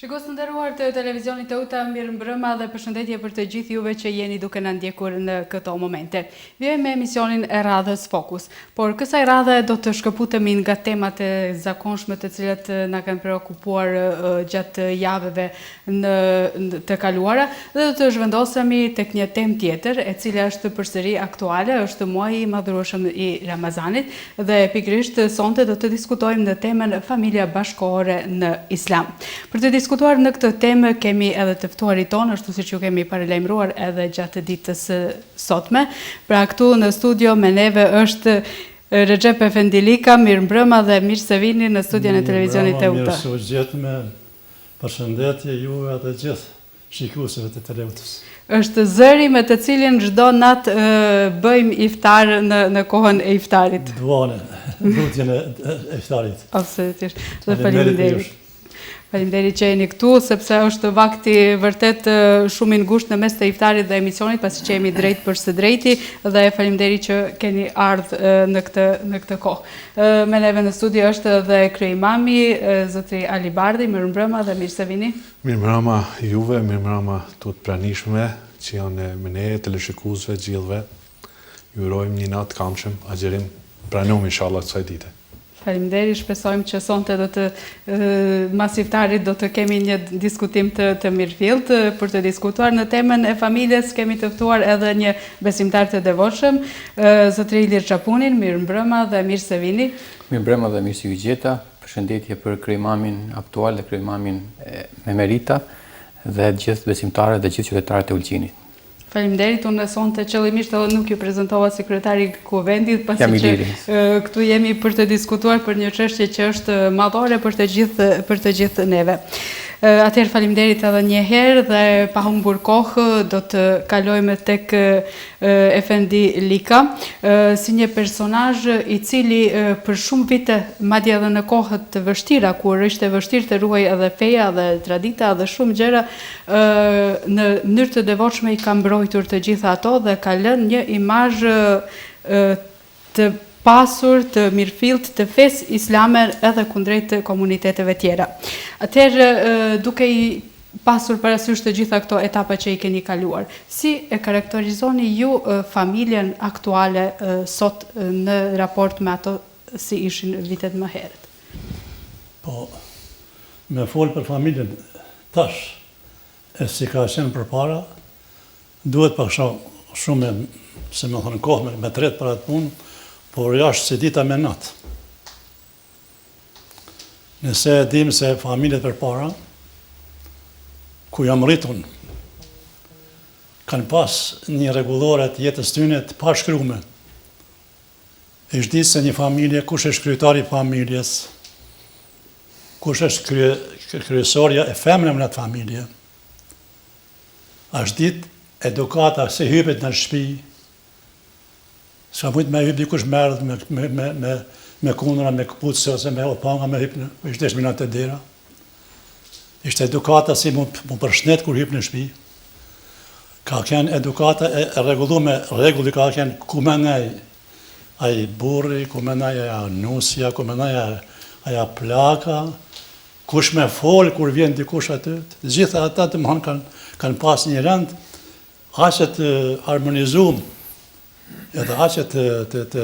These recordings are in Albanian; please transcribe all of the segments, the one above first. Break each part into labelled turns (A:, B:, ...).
A: Shikues të nderuar të televizionit të UTA, mirë mbrëma dhe përshëndetje për të gjithë juve që jeni duke na ndjekur në këto momente. Vijmë me emisionin e radhës Fokus, por kësaj radhe do të shkëputemi nga temat e zakonshme të cilat na kanë preokupuar gjatë javëve të kaluara dhe do të zhvendosemi tek një temë tjetër e cila është përsëri aktuale, është muaji i madhërueshëm i Ramazanit dhe pikërisht sonte do të diskutojmë në temën familja bashkohore në Islam. Për të diskutuar në këtë temë kemi edhe të ftuarit tonë, ashtu siç ju kemi paralajmëruar edhe gjatë ditës sotme. Pra këtu në studio me neve është Recep Efendilika, mirë mbrëma dhe mirë se vini në studion e televizionit të UTA.
B: Mirë se u gjetme, përshëndetje juve dhe gjithë shikuesve të televizios.
A: Është zëri me të cilin çdo natë bëjmë iftar në kohën e iftarit.
B: Duane, lutjen e iftarit.
A: Absolutisht. Dhe faleminderit. Faleminderit që jeni këtu, sepse është vakti vërtet shumë i ngushtë në mes të iftarit dhe emisionit, pasi që jemi drejt për së drejti dhe faleminderit që keni ardhur në këtë kohë. Me neve në studio është dhe kryeimami zotri Ali Bardhi, mirëmbrëma dhe mirë se vini.
C: Mirëmbrëma juve, mirëmbrëma të pranishme që janë me ne, teleshikuesve gjithëve. Ju urojmë një natë kamshëm, agjerim pranojmë inshallah kësaj dite.
A: Faleminderit, shpresojmë që sonte do të mas iftarit do të kemi një diskutim të mirëfillt për të diskutuar në temën e familjes. Kemi të ftuar edhe një besimtar të devotshëm, zotri Ilir Çapunin, mirëmbrëma dhe mirë se vini.
D: Mirëmbrëma dhe mirë se ju gjeta. Përshëndetje për krye'imamin aktual dhe krye'imamin me merita dhe gjithë besimtarët dhe gjithë qytetarët e Ulqinit.
A: Faleminderit, unë sonte qëllimisht edhe nuk ju prezantova si kryetari i Kuvendit, pasi që këtu jemi për të diskutuar për një çështje që është madhore për të gjithë neve. Atëherë faleminderit edhe një herë dhe pa humbur kohë do të kalojmë tek Efendi Lika, si një personazh i cili për shumë vite, madje edhe në kohët të vështira, kur ishte vështirë të ruaj edhe feja dhe tradita dhe shumë gjëra, në mënyrë të devotshme i ka mbrojtur të gjitha ato dhe ka lënë një imazh të pasur, të mirëfillt, të fesë islame edhe kundrejt komuniteteve tjera. Atëherë, duke i pasur parasysh të gjitha këto etapa që i keni kaluar, si e karakterizoni ju familjen aktuale sot në raport me ato si ishin vitet më herët?
B: Po, me folë për familjen tash, e si ka qenë përpara, duhet pak shumë, se me thënë kohë, me tret për atë punë, por jashtë si dita me natë. Nëse e dim se familjet përpara, ku jam rritun, kanë pas një rregullore të jetës tyne të pashkrume. Është ditë se një familje, kush është kryetari i familjes, kush është kryesorja e femrave në atë familje. Është ditë edukata se hypet në shtëpi. S'ka mujtë me hyp dikush merdh me kundra, me këpucë, ose me opanga me hyp në, ishte shminat të dera. Ishte edukata si mu përshnet kur hyp në shtëpi. Ka qenë edukata e rregullume, rregulli ka qenë ku menaj ai burri, ku menaj aja nusja, ku menaj aja plaka, kush me fol kur vjen dikush aty. Gjitha ata të mëhon kanë pas një rend aqe të harmonizuar, edhe aqe të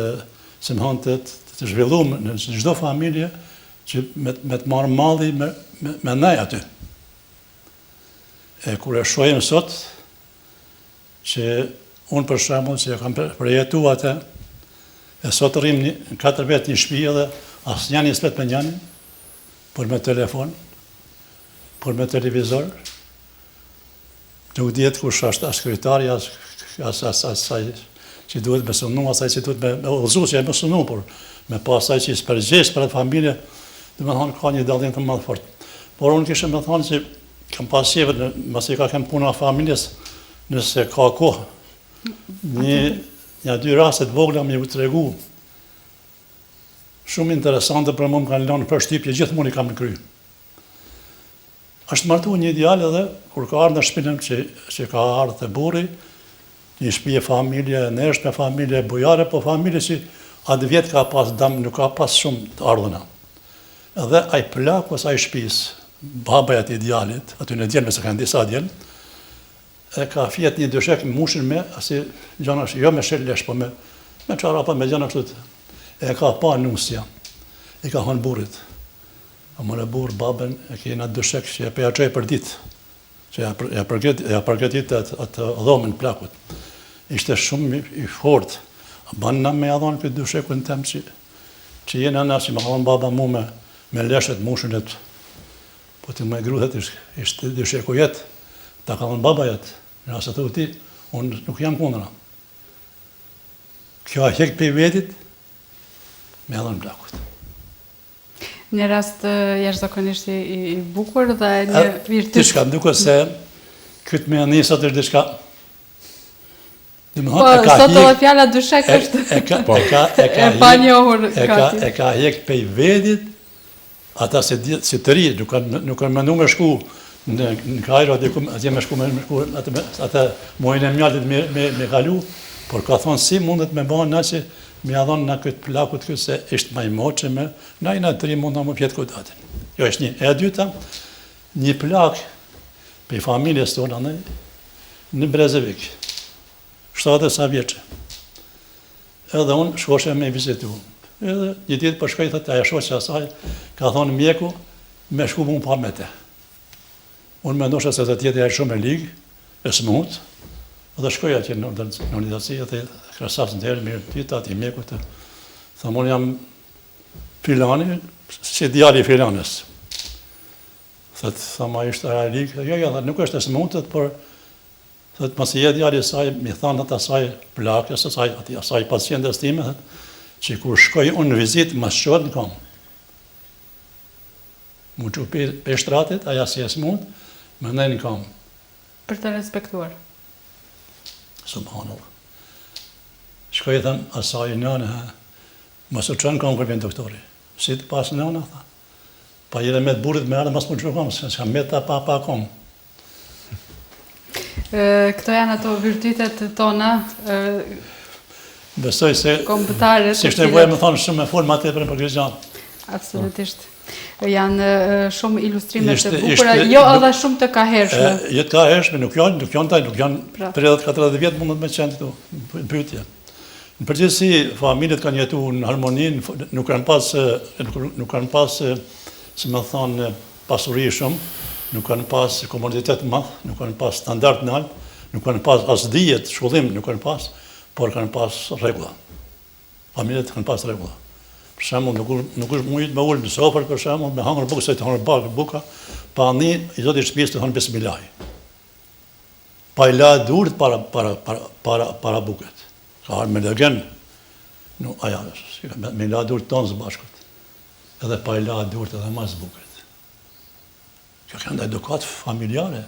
B: zhvilluar në çdo familje që me të marrë malli me nej aty. E kur e shohim sot, që unë për shembull që kam përjetuar atë, e sot rrim në 4 vetë një shtëpi edhe asnjëri s'pret me njërin, por me telefon, por me televizor. Nuk dihet kush është as kryetari, as asaj që duhet me sunu, asaj që duhet me udhëzu, që e me sunu, por me pasaj që i spërgjesh për atë familje, dhe me thonë ka një dallim të madh fort. Por unë kishe me thonë që kam pas qeve, masi ka kem puna familjes, nëse ka kohë, një 2 rastet vogla me ju të regu, shumë interesante për mu më kanë lënë për shtypje, gjithmonë i kam në kry. Është martu një ideal edhe, kur ka ardhë në shpinëm që ka ardhë të burri, një shtëpi e familje, neshtë me familje, bujare, po familje që atë vjetë ka pas dam, nuk ka pas shumë të ardhëna. Edhe ai plak ose ai shtëpis, babajat i djalit, aty në djelme se kanë disa djelë, e ka fjet një dyshek mushin me, asi gjana jo me shillesh, po me çarapa, me gjana kështu. E ka pa nusja, i ka hënë burrit. A mëre burr babën, e kena dyshek që e peja qoj për ditë, që ja përgatit atë dhomin plakut. Ishte shumë i fort. Banë na me adhon këtë dyshekun tem që jena na që më ka thonë baba mu me leshet mushinit, po të me gruhet ishte dysheku jetë, ta ka thonë baba jetë, në asë të u ti, unë nuk jam kundra. Kjo a hek për i vetit, me adhon plakut.
A: Një rast jashtëzakonisht i bukur dhe një virtyt.
B: Diçka, duke se këtë me anisat është diçka.
A: Po, sot edhe fjala dyshek është e panjohur gati.
B: E ka hek për i vetit, ata si të ri, nuk kanë mendu me shku në Kajro, atje me shku atë mojnë e mjallit me kalu, por ka thonë si mundet me banë na që me adhonë na këtë plakut këtë se ishtë ma i moqe me, na i na të ri mund në më pjetë këtë atin. Jo, ishtë një. E dyta, një plak për i familjes tonë në Brezevik, 70 sa vjeqe. Edhe unë shkoshe me vizitu. Edhe një ditë për shkoj, thëtë, aja shoqë asaj, ka thonë mjeku, me shku mu pa me te. Unë me ndoshe se të tjetë e shumë e ligë, e smut, dhe shkoj atje në organizaci, dhe krasas në terë, mirë tita, ati mjeku të, thëmë unë jam filani, si djali filanës. Thëtë, thëma ishte e ligë, jo, dhe nuk është e smutët, por thëtë, mësi je djali saj, mi thanë atë asaj plakës, asaj pacientës time, thëtë, që kur shkoj unë në vizit, më shqot në kam. Mu që pe shtratit, aja si e smut, më nej në kam.
A: Për të respektuar.
B: Subhanallah. Shkoj e thënë, asaj nëne, më së qënë kam kërpjen doktori. Si të pas nëne, tha. Pa jere me të burit me arë, mas më që kam, se kam me ta pa kam.
A: Këto janë ato virtytet tona,
B: besoj se
A: kombëtare,
B: si shte voja më thonë shumë me folë ma të për Kristianë.
A: Absolutisht. Janë shumë ilustrime të bukura, jo edhe shumë të kahershme.
B: Jo të kahershme, nuk janë 30-40 vjetë mundet me qenë këtu, në pyetje. Në përgjithësi, familjet kanë jetu në harmonin, nuk kanë pas, se me thonë, pasuri shumë, nuk kanë pas komoditet madh, nuk kanë pas standard në altë, nuk kanë pas as dijet, shkollim nuk kanë pas, por kanë pas regula. Familjet kanë pas regula. Për shembull, nuk është mujt me ullë në sofër, për shembull, me hangër bukë, se të hangër buka, pa një, i zoti shtëpisë të thonë bismillah. Pa i la durët para buket. Ka arë me legen, me la durët tonë së bashkët. Edhe pa i la durët edhe mas buket. Kjo kanë edukat familjare,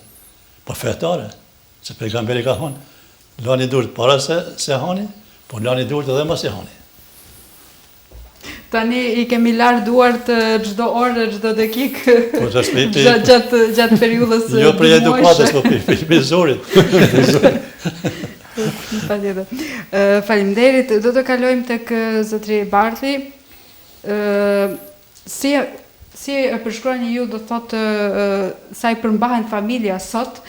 B: po fetare, se pejgamberi ka thonë, lani durët para se hani, po lani durët edhe mas e hani.
A: Tani i kemi larë duart çdo orë, çdo dakikë, gjatë periudhës dë muajshme.
B: Jo për edukatës, po për zorit.
A: Faleminderit, do të kalojmë tek zotri Bardhi. Si e përshkruani ju, do thotë, sa i përmbahen familja sot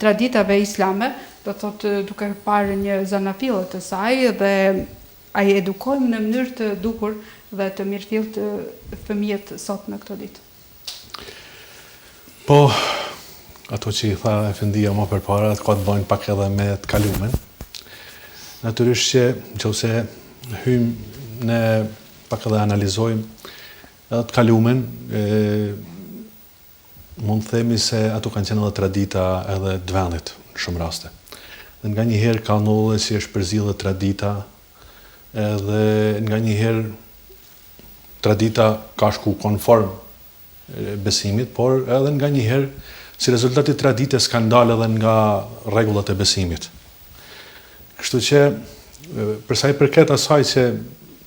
A: traditave islame, do thotë duke parë një zanafillë të saj dhe a i edukojmë në mënyrë të dukur dhe të mirëfillt fëmijët sot në këto ditë?
C: Po, ato që i tha Efendia më përpara, ka të bëjnë pak edhe me të kalumen. Natyrisht që nëse hymë ne pak edhe analizojmë edhe të kalumen, mund të themi se ato kanë qenë edhe tradita edhe të vendit në shumë raste. Dhe nga njëherë ka ndodhur si është përzidhe tradita, edhe nga njëherë tradita ka shku konform besimit, por edhe nga njëherë si rezultati traditës kanë dalë edhe nga rregullat e besimit. Kështu që, përsa i përket asaj që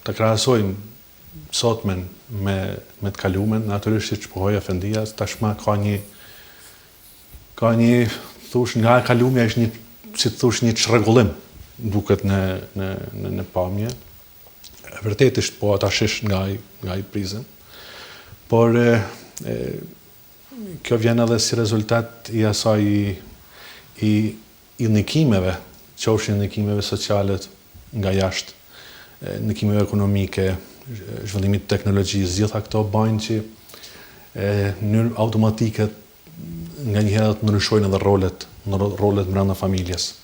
C: të krahasojmë sotmen me të kalumen, natyrisht që pohoj Efendia, tashma ka një thush nga kalumja është një, si të thush, një çrregullim duket në pamje. Vërtetisht po ata shish nga i prizën. Por kjo vjen edhe si rezultat i asaj i ndikimeve, qofshin ndikimeve sociale nga jashtë, ndikimeve ekonomike, zhvillimit të teknologjisë, gjitha këto bajnë që në mënyrë automatike nga njëherë të ndryshojnë edhe rolet brenda familjes.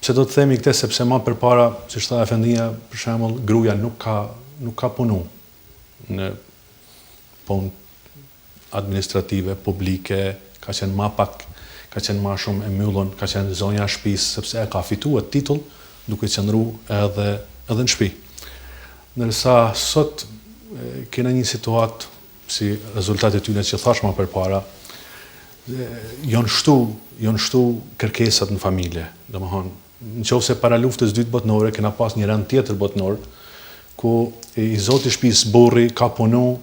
C: Pse do të themi këtë, sepse më përpara, siç tha Familja, për shembull, gruaja nuk ka punu në punë administrative, publike, ka qenë më pak, ka qenë më shumë e mbyllur, ka qenë zonja e shtëpisë, sepse e ka fituar titull duke qëndruar edhe në shtëpi. Ndërsa sot kena një situatë si rezultatet tyre që thash më përpara, janë shtu kërkesat në familje. Domethënë, nëse para luftës dytë botërore kena pas një rend tjetër botëror ku i zoti i shtëpisë burri ka punu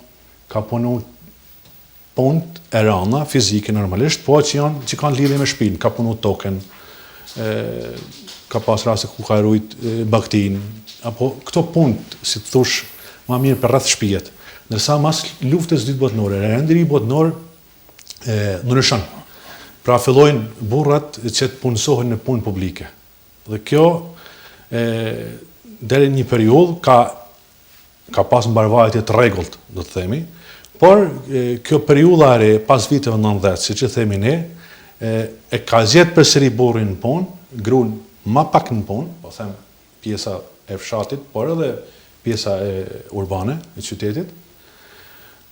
C: punë e rënda fizike normalisht, po që kanë lidhje me shtëpinë, ka punu tokën, ka pas raste ku ka rujt baktin, apo këto punë, si të thush, më mirë për rreth shtëpijet. Ndërsa mas luftës dytë botërore, rendi i botëror ndryshon. Pra fillojnë burrat që të punësohen në punë publike. Dhe kjo deri një periudhë ka pas mbarvajtje të rregullt, do të themi, por kjo periudha e re pas viteve 90, siç e themi ne, e ka zgjedhur përsëri burrin në punë, gruan më pak në punë, po them pjesa e fshatit, por edhe pjesa urbane e qytetit.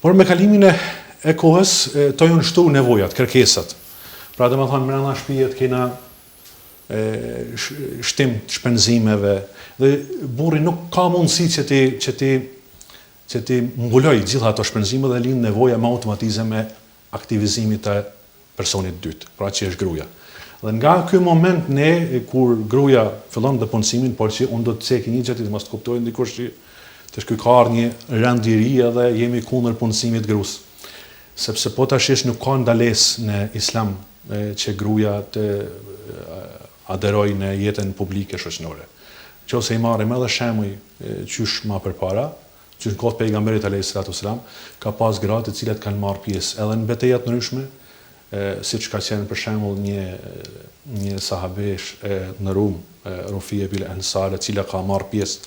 C: Por me kalimin e kohës, to janë shtu nevojat, kërkesat. Pra dhe më thonë, mrena shtëpijet kena shtim të shpenzimeve, dhe burri nuk ka mundësi që ti mbuloj gjitha ato shpenzime dhe lind nevoja me automatizëm e aktivizimit të personit dytë, pra që është gruaja. Dhe nga ky moment ne, kur gruaja fillon të punësimin, por që unë do të cek një gjë, ti mos të kuptojnë dikush që të shkykar një rendiri dhe jemi kundër punësimit grus. Sepse po tashish nuk ka ndalesë në islam që gruaja të aderoj në jetën publike shoqërore. Nëse i marrim edhe shembuj qysh më përpara, qysh në kohë pejgamberit alayhis salatu wasalam, ka pas gra të cilat kanë marrë pjesë edhe në betejat të ndryshme, siç ka qenë për shembull një sahabesh në Rum, Rufia bil Ansar, e cila ka marrë pjesë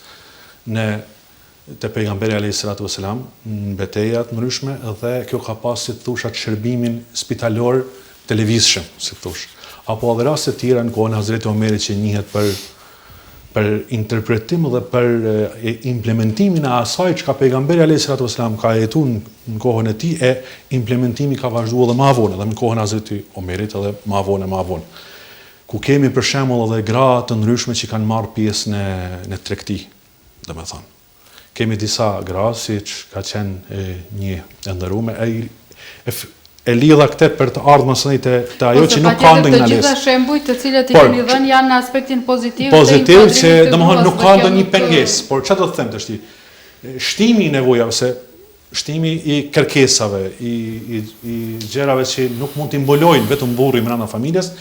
C: te pejgamberi alayhis salatu wasalam në betejat të ndryshme, dhe kjo ka pas, si thosh, atë shërbimin spitalor televizshëm, si thosh. Apo edhe raste të tjera në kohën e Hazreti Omerit që njihet për interpretim dhe për implementimin e asaj që ka pejgamberi alayhis salatu wasalam ka jetuar në kohën e tij, e implementimi ka vazhduar edhe më vonë, edhe në kohën e Hazreti Omerit edhe më vonë. Ku kemi për shembull edhe gra të ndryshme që kanë marrë pjesë në tregti, domethënë. Kemi disa gra, siç ka qenë një e ndërume, e lidha këtë për të ardhmën së të ajo që nuk ka ndonjë ndalesë.
A: Të gjitha shembujt të cilët i keni dhënë janë në aspektin pozitiv.
C: Pozitiv që domethënë nuk ka ndonjë pengesë, por çfarë do të them tash? Shtimi i nevojave, se shtimi i kërkesave, i gjërave që nuk mund t'i mbulojnë vetëm burri brenda familjes,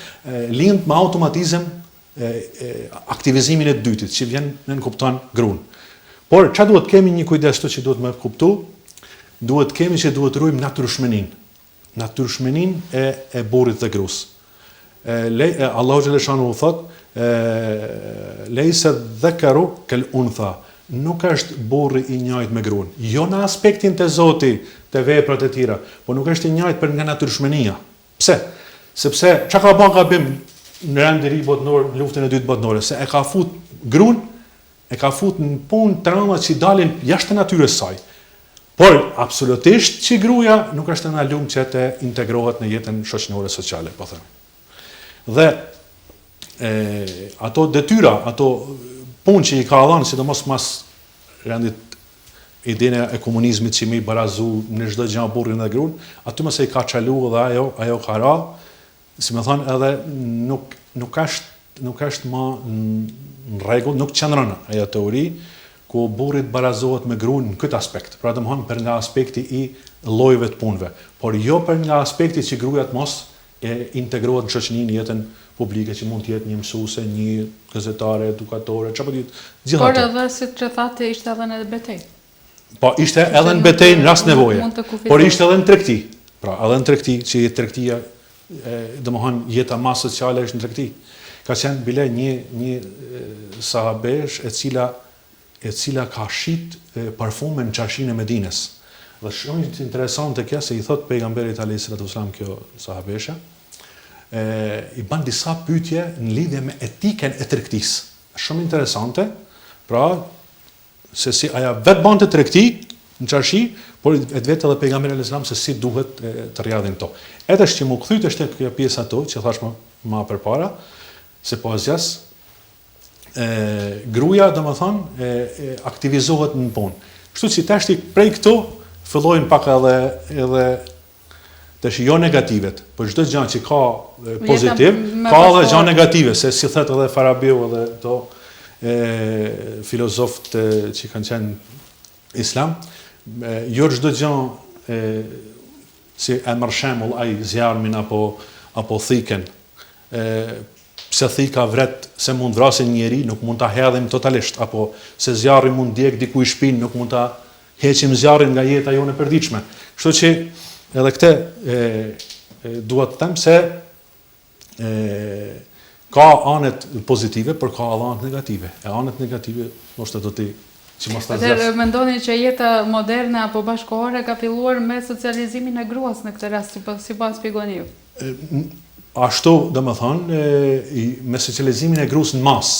C: lind me automatizëm aktivizimin e dytit që vjen në kupton gruan. Por çfarë duhet kemi një kujdes që duhet më kuptu? Duhet kemi që duhet ruajmë natyrshmenin e burrit dhe gruas. Allahu xhaleshanu thot, lejse dhakaru kal untha, nuk është burri i njëjtë me gruan. Jo në aspektin të Zoti, të veprat e tjera, por nuk është i njëjtë për nga natyrshmenia. Pse? Sepse çka ka bën gabim në renderi botëror, në luftën e dytë botërore, se e ka fut gruan, e ka fut në punë të rënda që dalin jashtë natyrës saj. Por absolutisht që gruaja nuk është në lumë që të integrohet në jetën shoqërore sociale, po them. Dhe ato detyra, ato punë që i ka dhënë, sidomos mas rendit idenë e komunizmit që më i barazu në çdo gjë burrin dhe gruan, aty mëse i ka çalu dhe ajo ka ra, si më thon, edhe nuk është më në rregull, nuk qëndron ajo teori ku burri barazohet me gruan në këtë aspekt. Pra domthon për nga aspekti i llojeve të punëve, por jo për nga aspekti që gruaja të mos integrohet në shoqërinë, në jetën publike, që mund të jetë një mësuese, një gazetare, edukatore, çfarë do të gjithë ato.
A: Por edhe siç e thatë, ishte edhe në betejë.
C: Po ishte edhe në betejë në rast nevoje. Por ishte edhe në tregti. Pra, edhe në tregti, që tregtia, domethënë jeta më sociale është në tregti. Ka qenë bile një sahabesh e cila ka shit parfume në çarshinë e Medinës. Dhe shumë interesante kjo se i thot pejgamberit alayhis salam kjo sahabesha, i ban disa pyetje në lidhje me etiken e tregtisë. Shumë interesante, pra se si aja vetë bante tregti në çarshi, por vetë edhe pejgamberi alayhis salam se si duhet të rjadhin to. Edhe që më kthyt është kjo pjesa ato që thash më përpara, se po azjas gruaja domethënë aktivizohet në punë. Kështu që tash prej këto fillojnë pak edhe tash jo negativet, por çdo gjë që ka pozitiv, ka edhe gjë negative, se si thotë edhe Farabiu edhe to filozofët që kanë qenë islam, jo çdo gjë si e merr shembull ai zjarmin apo thiken. Pse thika vret se mund vrasin njeri, nuk mund ta hedhim totalisht, apo se zjarri mund djeg diku i shpinë, nuk mund ta heqim zjarrin nga jeta jone e përditshme. Kështu që edhe këtë dua të them se ka anet pozitive, por ka anet negative. E anet negative ndoshta do të që mos ta zgjas.
A: Atëherë mendoni që jeta moderne apo bashkëkohore ka filluar me socializimin e gruas në këtë rast, sipas shpjegoni ju?
C: Ashtu, domethënë, me socializimin e gruas në masë.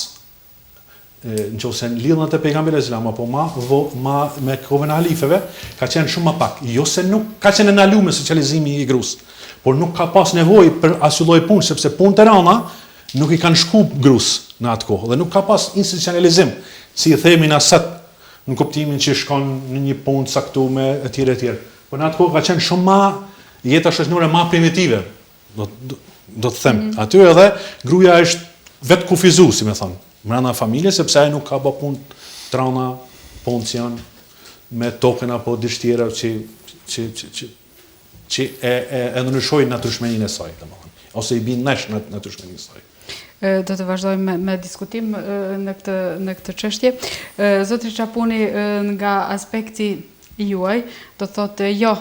C: Nëse lidhën te pejgamberi islam apo me kohën e halifeve, ka qenë shumë më pak. Jo se nuk ka qenë ndaluar me socializimin i gruas, por nuk ka pas nevojë për asnjë lloj punë, sepse punë të rënda nuk i kanë shku gruas në atë kohë dhe nuk ka pas institucionalizim, si i themi na sot në kuptimin që shkon në një punë caktuar etj etj. Por në atë kohë ka qenë shumë më jeta shoqërore më primitive. Do të them, aty edhe gruaja është vetë kufizuar, si më thon, brenda familjes, sepse ai nuk ka bë punë trana, punë që janë me tokën apo dështjera që e ndryshojnë natyrshmërinë e saj, domethënë, ose i bin nesh natyrshmërinë e saj.
A: Do të vazhdojmë me diskutim në këtë çështje. Zotri Çapuni, nga aspekti juaj, do thotë jo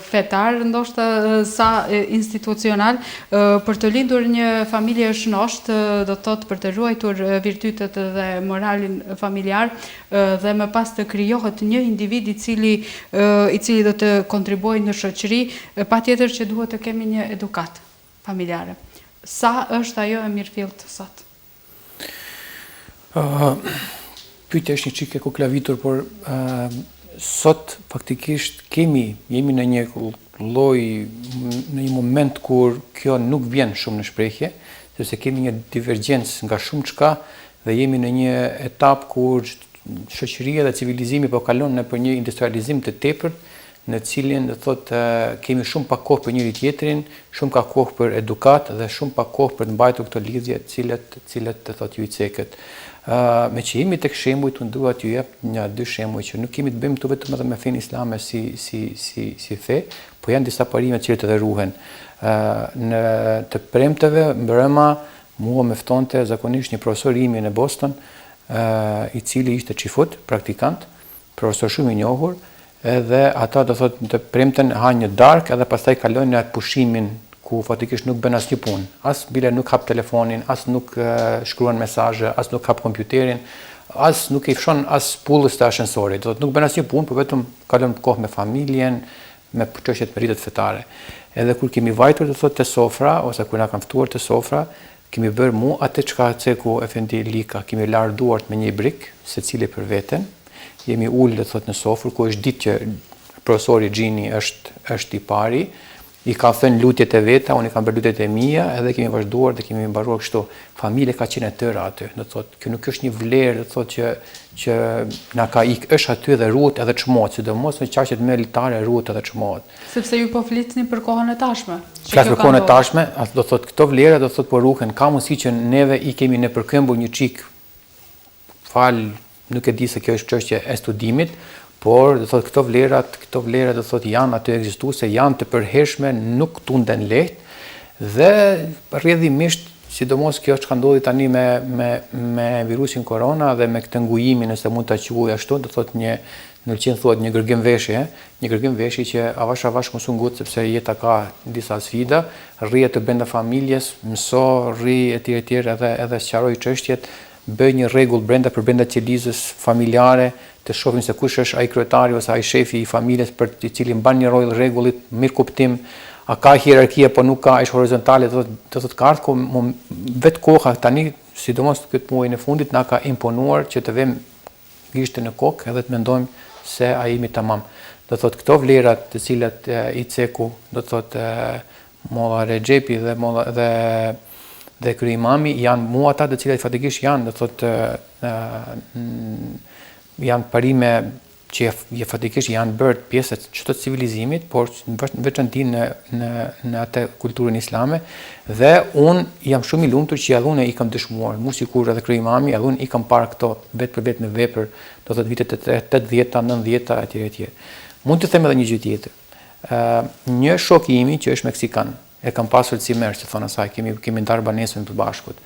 A: fetar, ndoshta sa institucional, për të lindur një familje shnosht, do thotë për të ruajtur virtytet dhe moralin familjar, dhe më pas të krijohet një individ i cili do të kontribuojë në shoqëri, patjetër që duhet të kemi një edukat familjare. Sa është ajo e mirëfillt sot?
D: Pyetja është një çike kuklavitur, por sot faktikisht jemi në një lloj, në një moment kur kjo nuk vjen shumë në shprehje, sepse kemi një divergjencë nga shumë çka dhe jemi në një etapë kur shoqëria dhe civilizimi po kalon nëpër një industrializim të tepërt, në cilin do thotë kemi shumë pak kohë për njëri tjetrin, shumë ka kohë për edukat dhe shumë pak kohë për të mbajtur këto lidhje cilat të thotë ju i cekët. Me që jemi tek shembujt, unë dua t'ju jap dy shembuj që nuk kemi të bëjmë këtu vetëm edhe me fenë islame si fe, po janë disa parime të cilat edhe ruhen. Në të premteve mbrëma mua më ftonte zakonisht një profesor imi në Boston, i cili ishte çifut, praktikant, profesor shumë i njohur, edhe ata do thotë të premten hanë një darkë edhe pastaj kalojnë në atë pushimin ku fatikisht nuk bën asnjë punë. As bile nuk hap telefonin, as nuk shkruan mesazhe, as nuk hap kompjuterin, as nuk i fshon as pullës të ashensorit. Do thotë nuk bën asnjë punë, por vetëm kalon kohë me familjen, me çështjet meritet fetare. Edhe kur kemi vajtur do thotë te sofra ose kur na kanë ftuar te sofra, kemi bërë mu atë çka ceku Efendi Lika, kemi larë duart me një brik, secili për veten. Jemi ullë dhe thot në sofrë, ku është ditë që profesori Gjini është i pari, i ka thënë lutjet e veta, unë i kam bërë lutjet e mia, edhe kemi vazhduar dhe kemi mbaruar kështu. Familje ka qenë e tëra aty, do thot, kjo nuk është një vlerë, do thot që na ka ikë, është aty dhe ruhet edhe çmohet, sidomos në çështjet më elitare ruhet edhe çmohet.
A: Sepse ju po flisni për kohën e tashme.
D: Flas për kohën e tashme, do thot këto vlera do thot po ruhen, ka mundësi që neve i kemi në përkëmbur një çik nuk e di se kjo është çështje e studimit, por do thotë këto vlera do thotë janë aty ekzistuese, janë të përhershme, nuk tunden lehtë dhe rrjedhimisht, sidomos kjo që ka ndodhur tani me virusin korona dhe me këtë ngujimin, nëse mund ta quaj ashtu, do thotë në Elqin thuhet një gërgim veshje që avash mos u ngut sepse jeta ka disa sfida, rrije të brenda familjes, mëso, rri etj edhe sqaroj çështjet, bëj një rregull brenda qelizës familjare, të shohim se kush është ai kryetari ose ai shefi i familjes për i cili mban një rol rregullit, mirë kuptim, a ka hierarkie apo nuk ka, është horizontale, do të ka ardhur vetë koha tani, sidomos këtë muajin e fundit na ka imponuar që të vëmë gishtin në kokë edhe të mendojmë se a jemi tamam. Do thotë këto vlerat të cilat i ceku, do thotë Molla Rexhepi dhe kryimami janë mua ata të cilat fatikisht janë, do thotë janë parime që fatikisht janë bërë pjesë të çdo civilizimit, por veçanti në atë kulturën islame, dhe unë jam shumë i lumtur që edhe unë i kam dëshmuar, mu sikur edhe kryimami, edhe unë i kam parë këto vetë për vetë në vepër, do thotë vitet 80-ta, 90-ta etj. Mund të them edhe një gjë tjetër. Një shok i imi që është meksikan, e kam pasur si merr, që thonë asaj, kemi ndarë banesën të bashkut.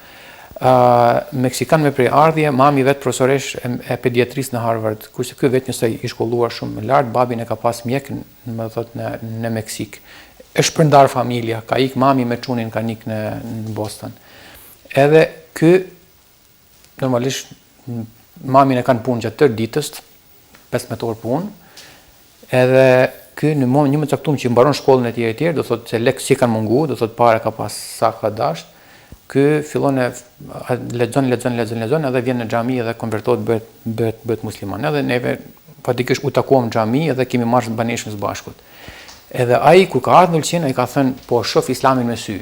D: Meksikan me prej ardhje, mami vetë profesoresh e pediatrisë në Harvard, kurse ky vetë njësoj i shkolluar shumë lart, babin e ka pas mjek në Meksik. Është përndar familja, ka ik mami me çunin ka nik në Boston. Edhe ky normalisht mamin e kanë punë gjatë tërë ditës, 15 orë punë. Edhe ky në një moment caktuar që mbaron shkollën etj, do thotë se lek si kanë mungu, do thotë para ka pas sa ka dash. Ky fillon e lexon edhe vjen në xhami dhe konvertohet bëhet musliman. Edhe neve fatikisht u takuam në xhami edhe kemi marrë banesën së bashkut. Edhe ai kur ka ardhur në Elqin ai ka thënë po shoh islamin me sy.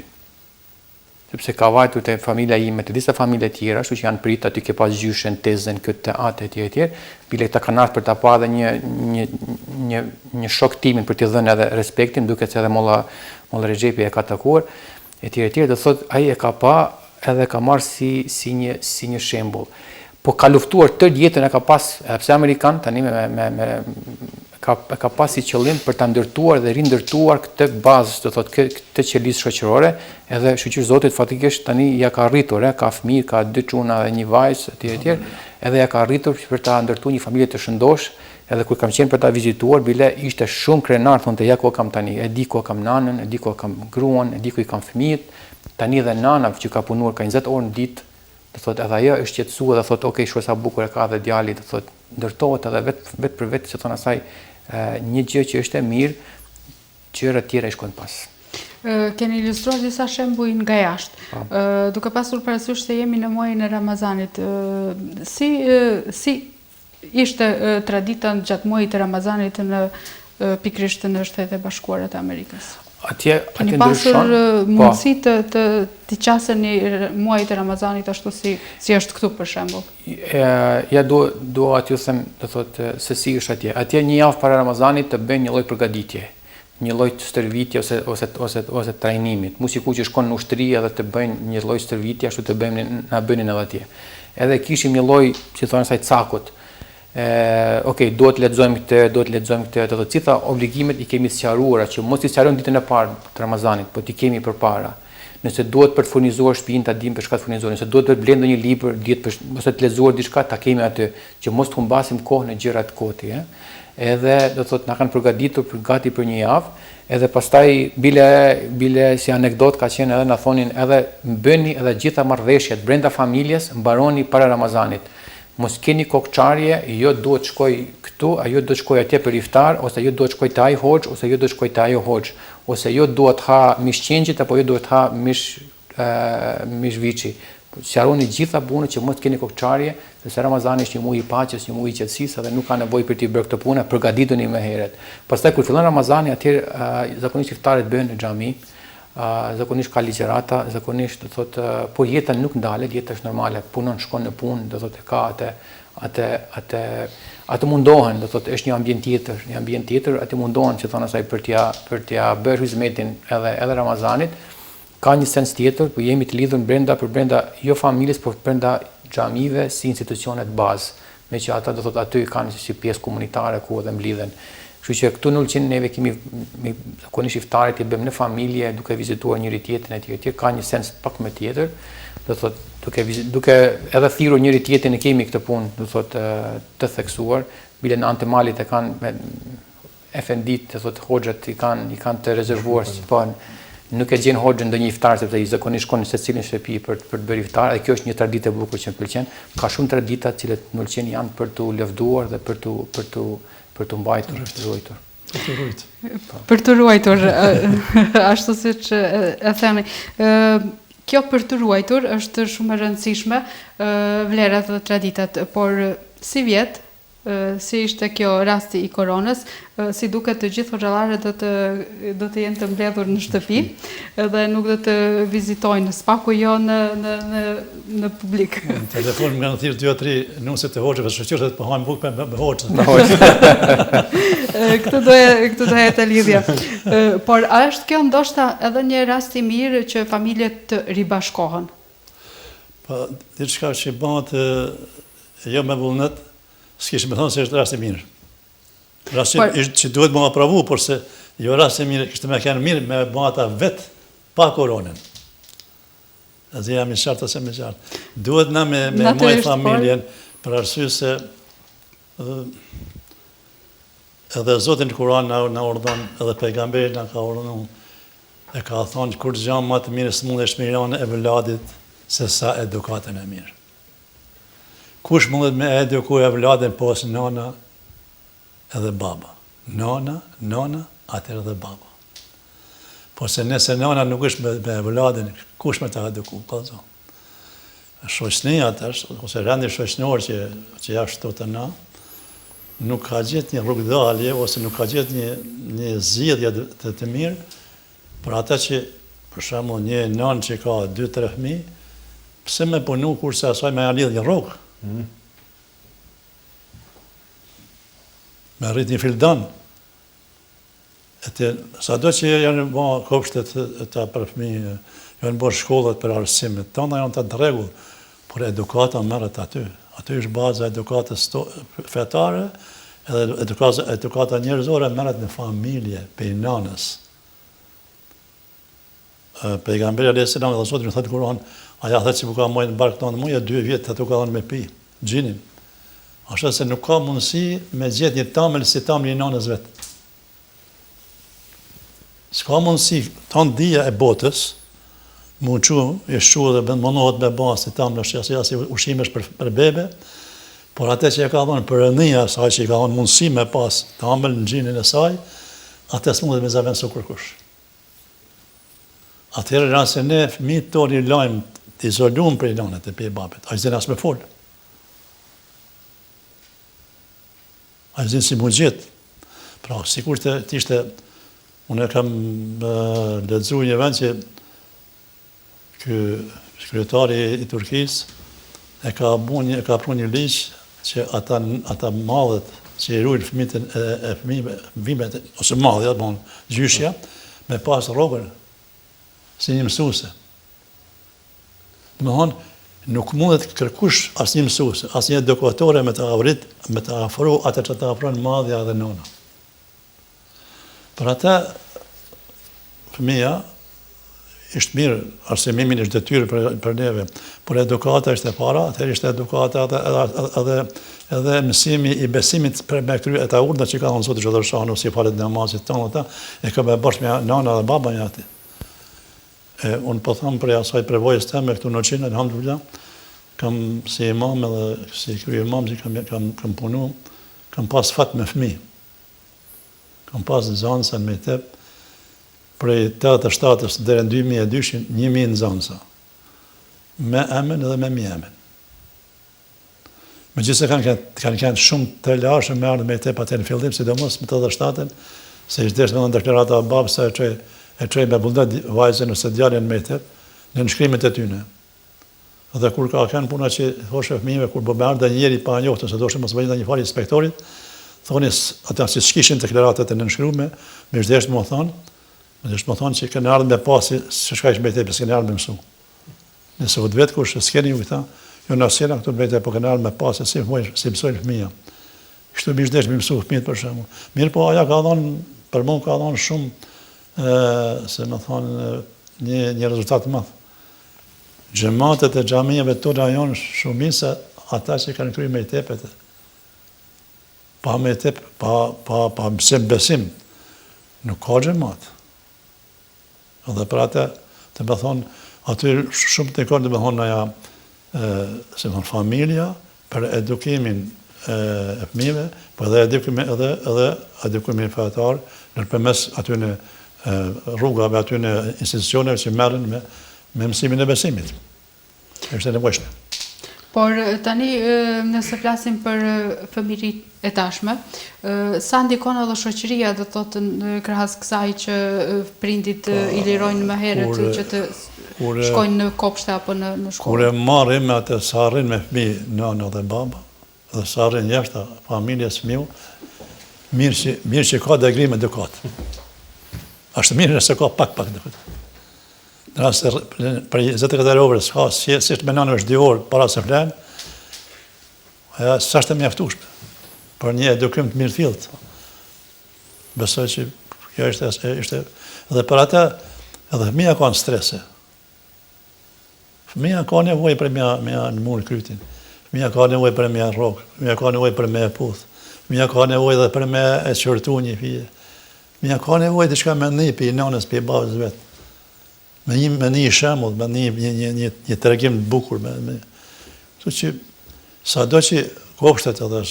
D: Sepse ka vajtur te familja ime, te disa familje tjera, kështu që janë prit aty ke pas gjyshen, tezën, këtë atë etj. Bile ta kanë ardhur për ta pa edhe një shok timin për t'i dhënë edhe respektin, duket se edhe Molla Rexhepi e ka takuar. Etj. Do thotë ai e ka pa edhe ka marrë si një shembull. Po ka luftuar tërë jetën e ka pas, pse amerikan tani ka pas si qëllim për ta ndërtuar dhe rindërtuar këtë bazë, do thotë këtë qelizë shoqërore, edhe shqyr Zotit fatikisht tani ja ka arritur, ka fëmijë, ka 2 çuna dhe 1 vajzë etj. Edhe ja ka arritur për ta ndërtuar një familje të shëndosh. Edhe kur kam qenë për ta vizituar, bile ishte shumë krenar, thonte ja ku kam tani, e di ku kam nanën, e di ku kam gruan, e di ku i kam fëmijët, tani dhe nana që ka punuar ka 20 orë në ditë, do thotë edhe ajo është qetësuar dhe thotë okay, shoh sa bukur e ka dhe djali, do thotë ndërtohet edhe vetë për vetë, si thon asaj, një gjë që është e mirë, gjëra të tjera i shkojnë pas.
A: Keni ilustruar disa shembuj nga jashtë. Duke pasur parasysh se jemi në muajin e Ramazanit, si ishte tradita gjatë muajit të Ramazanit në pikërisht në Shtetet e Bashkuara të Amerikës?
D: Atje
A: keni pasur mundësi të qaseni muajit e Ramazanit ashtu si është këtu për shembull?
D: Ja do aty them, do thotë se si është atje. Atje një javë para Ramazanit të bëjnë një lloj përgatitje, një lloj stërvitje ose trajnimit. Mu sikur që shkon në ushtri edhe të bëjnë një lloj stërvitje, ashtu të bëjmë na bënin edhe atje. Edhe kishim një lloj, si thonë asaj, cakut. Okay, do të lexojmë këtë, të gjitha obligimet i kemi sqaruara që mos i sqarojmë ditën e parë të Ramazanit, po ti kemi përpara. Nëse duhet për të furnizuar shtëpinë, ta dim për çka të furnizojmë. Nëse duhet të blejmë ndonjë libër, ose të lexuar diçka, ta kemi aty, që mos të humbasim kohë në gjëra të koti, Edhe do thotë na kanë përgatitur gati për një javë, edhe pastaj bile si anekdot ka qenë edhe na thonin edhe bëni edhe gjitha marrëveshjet brenda familjes, mbaroni para Ramazanit. Mos keni kokçarje, jo duhet shkoj këtu, ajo do të shkoj atje për iftar, ose jo duhet shkoj te ai hoxh, ose jo do të shkoj te ajo hoxh, ose jo duhet ha mish qengjit apo jo duhet ha mish viçi. Sqaroni gjitha punët që mos keni kokçarje, sepse Ramazani është një muaj i paqes, një muaj i qetësisë dhe nuk ka nevojë për të bërë këtë punë, përgatituni më herët. Pastaj kur fillon Ramazani, atëherë zakonisht iftaret bëhen në xhami, zakonisht ka ligjërata, zakonisht do thotë po jeta nuk ndalet, jeta është normale, punon, shkon në punë, do thotë ka atë mundohen, do thotë është një ambient tjetër, atë mundohen që thonë asaj për t'ia bërë hizmetin edhe Ramazanit. Ka një sens tjetër, po jemi të lidhur brenda jo familjes, por brenda xhamive si institucionet bazë, me që ata do thotë aty kanë si pjesë komunitare ku edhe mblidhen. Kështu që këtu në Ulqin neve kemi zakonisht iftaret i bëjmë në familje, duke vizituar njëri tjetrin etj. Ka një sens pak më tjetër. Do thot duke edhe thirrur njëri tjetrin e kemi këtë punë, do thot të theksuar, bile në anë të malit e kanë efendit, do thot hoxhat i kanë të rezervuar, po nuk e gjen hoxhën ndonjë iftar sepse i zakonisht shkon në secilin shtëpi për të bërë iftar, dhe kjo është një traditë e bukur që më pëlqen. Ka shumë tradita të cilat në Ulqin janë për tu lëvduar dhe për tu mbajtur, ruajtur.
A: Për të ruajtur, ashtu siç e theni. Kjo për të ruajtur është shumë e rëndësishme, vlerat dhe traditat, por si vjet, si ishte kjo rasti i koronës, si duket të gjithë hoxhallarët do të jenë të mbledhur në shtëpi dhe nuk do të vizitojnë spaku jo në publik.
B: Në telefon më kanë thirrë 2-3 nuse të hoxhëve shoqërore të pohojnë bukë me hoxhën.
A: Këtë do jetë lidhja. Por a është kjo ndoshta edhe një rast i mirë që familjet të ribashkohen?
B: Po, diçka që bëhet jo me vullnet, s'kishë me thonë se është rast i mirë. Rast që duhet më aprovu, por se jo rast i mirë, kështë me kënë mirë me bëha ata vetë pa koronën. Dhe jam i qartë ose me qartë. Duhet na me mojë familjen, për arsye se edhe Zotin Kur'an na urdhon, edhe pejgamberi na ka urdhëruar, e ka thonë kur gjë më të mirë s'mundesh me lënë e vëladit se sa edukatën e mirë. Kush mundet me eduku e vladin pas nana edhe baba. Nana, atër edhe baba. Po se nëse nana nuk është me vladin, kush me ta eduku, ka zonë. Shoqënia ose rendi shoqënor që jashtë të na, nuk ka gjetë një rrugdalje, ose nuk ka gjetë një zgjidhje të mirë, për ata që, për shembull, një nanë që ka 2-3 fëmijë, pse me punu kurse asaj me lidh një rrugë? Me rrit një fildan. Sa do që janë bërë kopshtet të për fëmijë, janë bërë shkollet për arsimit, tona janë të rregull, por edukata merret aty. Aty është baza edukatës fetare, edhe edukata njerëzore merret në familje, pe nanës. Pejgamberi alayhis salam dhe Zoti thotë Kur'an, aja thëtë që ka mojnë në barkë tonë muja 2 vjetë të ka dhënë me pi, gjinin. Ashtë se nuk ka mundësi me gjithë një tamël si tamël një nanës vetë. S'ka mundësi tonë dhja e botës, mu që, e shu dhe mënohet me basë si tamël është si ushimesh për bebe, por atë që e ka dhënë për rënia saj që i ka dhënë mundësi me pas tamël në gjinin e saj, atë s'mundet me zaven së kërkush. Atëherë rënë se ne fëmijët tonë i lajmë të izoluar për i nanët e për i babet. A i zinë asë me folë. A i zinë si mu gjithë. Pra, si kur të ishte, unë e kam lexuar një vend që kryetari i Turkisë ka pru një ligj që ata madhet që i rujnë fëmijët ose madhja, gjyshja, me pas rrogën si një mësuese. Domethënë, nuk mundet kërkush as një mësuese, as një edukatore me të afru atë që të afron madhja dhe nona. Për ata, fëmija, ishtë mirë, arsimimin ishtë detyrë për neve, por edukata ishte para, atëherë ishte edukata edhe mësimi i besimit për me këtyre e ta urdhë që ka thonë Zotë Zotërshanu, si falet namazit tonë, e ka me bashkë me nana dhe baba një ati. Unë po thamë për asaj prevojës teme këtu në Qinë, alhamdulillah, kam si imam edhe si krye imam që kam punu, kam pas fat me fëmi. Kam pas në zansa në Mejtep, prej 87-ës deri në 2002, 1000 në zansa. Me emen edhe me mi emen. Me gjithse kanë shumë të lashë me ardhë me Mejtep atë në fillim, sidomos me 87-ën, se ishtë desh me në deklarata babë sa e qoj me buldet vajzën ose djalin me te, në nënshkrimet e tyne. Dhe kur ka kënë puna që thoshe fëmijëve, kur bëbërë dhe njeri pa njohtë, ose doshe mos bëjnë dhe një fali inspektorit, thoni ata që s'kishin të deklaratat e nënshkrume, me shdeshtë më thonë që kënë ardhë me pasi, që shka ishë me te, pësë kënë ardhë me mësu. Nëse vëtë vetë, kur s'keni ju këta, jo në asjena këtu me te, po kënë ardhë me pasi, si mësojnë fëmija. Kështu bishdesh me mësu fëmijët për shembull. Mirë po aja ka dhënë, për mua ka dhënë shumë, se më thonë, një rezultat të madh. Xhamatet e xhamijeve tona janë shumica ata që kanë kryer me tepet. Pa me tep, pa besim, nuk ka xhamat. Edhe për atë, të më thonë, aty shumë të kanë të më thonë aja, se më thonë, familja, për edukimin e fëmijëve, po edhe edukimin fetar, nërpërmes atyne rrugave, atyne institucioneve që merren me mësimin e besimit. Është e nevojshme.
A: Por tani, nëse flasim për fëmijërit e tashme, sa ndikon edhe shoqëria, do thotë në krahas kësaj që prindit i lirojnë më herët që të shkojnë në kopshte apo në shkollë?
B: Kur e marrim atë sa arrin me fëmijë nëna dhe baba, dhe sa arrin jashtë familjes fëmiu, mirë që ka degrim edukat. Ashtë mirë nëse ka pak edukat. Në rast për 24 orë s'ka, si të menon është 2 orë para se flenë, s'është e mjaftueshme për një edukim të mirëfillt. Besoj që kjo ishte edhe për atë, edhe fëmija ka në strese. Fëmija ka nevojë për me në mund krytin. Fëmija ka nevojë për me rrokë, fëmija ka nevojë për me puth, fëmija ka nevojë edhe për me e qërtu një fije. Fëmija ka nevojë diçka me një për i nanës për i babës vetë. Me një shembull, me një tregim të bukur. Kështu që sado që kopshtet edhe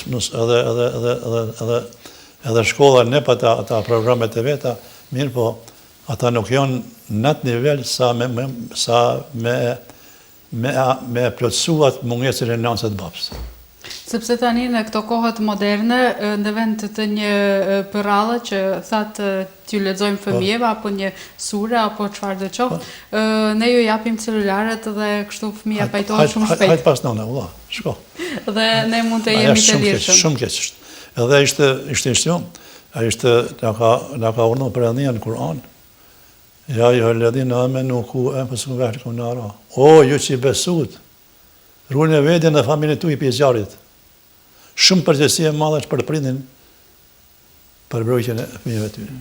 B: shkolla ne pa ata programet e veta, mirë po, ata nuk janë në atë nivel sa me plotësuat mungesën e nënës të babës.
A: Sepse tani në këto kohët moderne, në vend të një përrallë që thatë t'ju lexojmë fëmijëve, apo një sure, apo çfarë do qoftë, ne ju japim celularet dhe kështu fëmija pajtohet shumë shpejt.
B: Hajt pas nëna, valla, shko.
A: Dhe ne mund të jemi të lirshëm.
B: Shumë keq është. Edhe ishte instruksion, na ka urdhëruar Perëndia në Kur'an. Ja ju alladhina amanu ku anfusakum wa ahlikum nara. O ju që besut, ruani veten dhe familjen tuaj prej zjarrit. Shumë përgjegjësi e madhe është për prindin për mbrojtjen e fëmijëve tyre.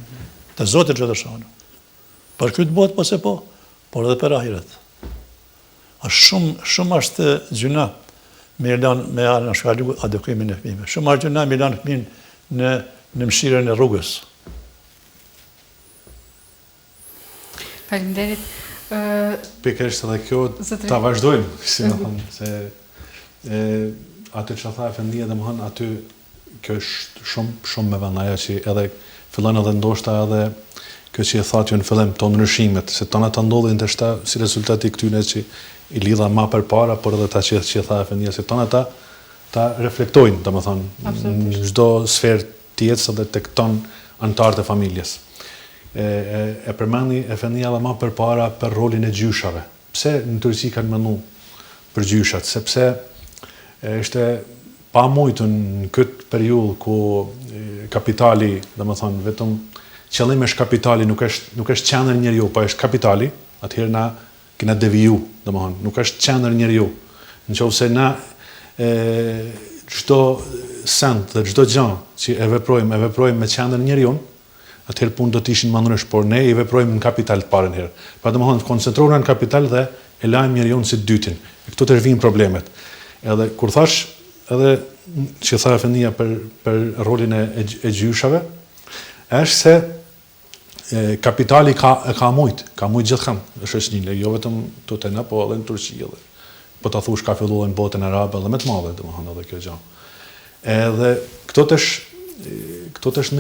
B: Të Zotit çdo shano. Për këtë botë po se po, por edhe për ahiret. Shumë është gjuna me anashkalu edukimin e fëmijëve. Shumë është gjuna me lanë fëmin në mshirën e rrugës.
A: Faleminderit.
C: Pikërisht edhe kjo ta vazhdojmë, si më thonë, se aty që tha Familja, dhe më thonë, aty kjo është shumë me vënd ajo që edhe fillon edhe ndoshta edhe kjo që e thatë ju në fillim të ndryshimet, se tona të ndodhin të shta si rezultati këtyne që i lidha ma për para, por edhe ta që e tha Familja, se tona ta reflektojnë, dhe më thonë, në çdo sferë tjetës edhe të këton antarët e familjes. E përmendi e Familja dhe ma për para për rolin e gjyshave. Pse në Turqi kanë mënu për gjyshat? Sepse ishte pa mujtë në këtë periull ku kapitali, dhe më thonë, vetëm qëllim është kapitali, nuk është qenër njeriu, po është kapitali, atëherë na kena deviju, dhe më thonë, nuk është qenër njeriu. Në qovë se na çdo send dhe çdo gjë që e veprojmë me qenër njeriu, atëherë punë do të ishin manërësh, por ne i veprojmë në kapital të parën herë. Pra dhe më thonë, koncentrohuna në kapital dhe e lajmë njeriu si dytin. E këtu të rvinë problemet. Edhe kur thash, edhe që tha Familja për rolin e gjyshave, është se kapitali ka mujtë gjithkam, është një, jo vetëm të tena, po edhe në Turqi, edhe po të thush ka fillu në botën arabe, edhe me të madhe, dhe më thonë edhe kjo gjë. Edhe këto të është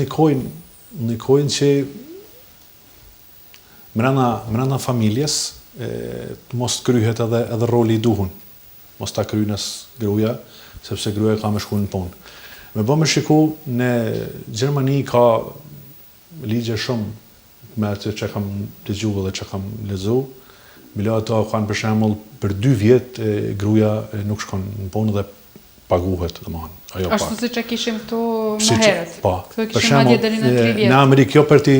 C: nikojnë që mrena familjes të mos kryhet edhe roli i duhun. Mos ta krynës gruaja, sepse gruaja ka me shku në punë. Me bë me shiku, në Gjermani ka ligje shumë me atë që kam dëgju dhe që kam lezu. Mila ato kanë për shembull për 2 vjet gruaja nuk shkon në punë dhe paguhet, domethënë. Ajo pak.
A: Ashtu siç e kishim këtu më herët.
C: Po.
A: Këtu kishim madje deri në 3 vjet.
C: Në Amerikë jo për ti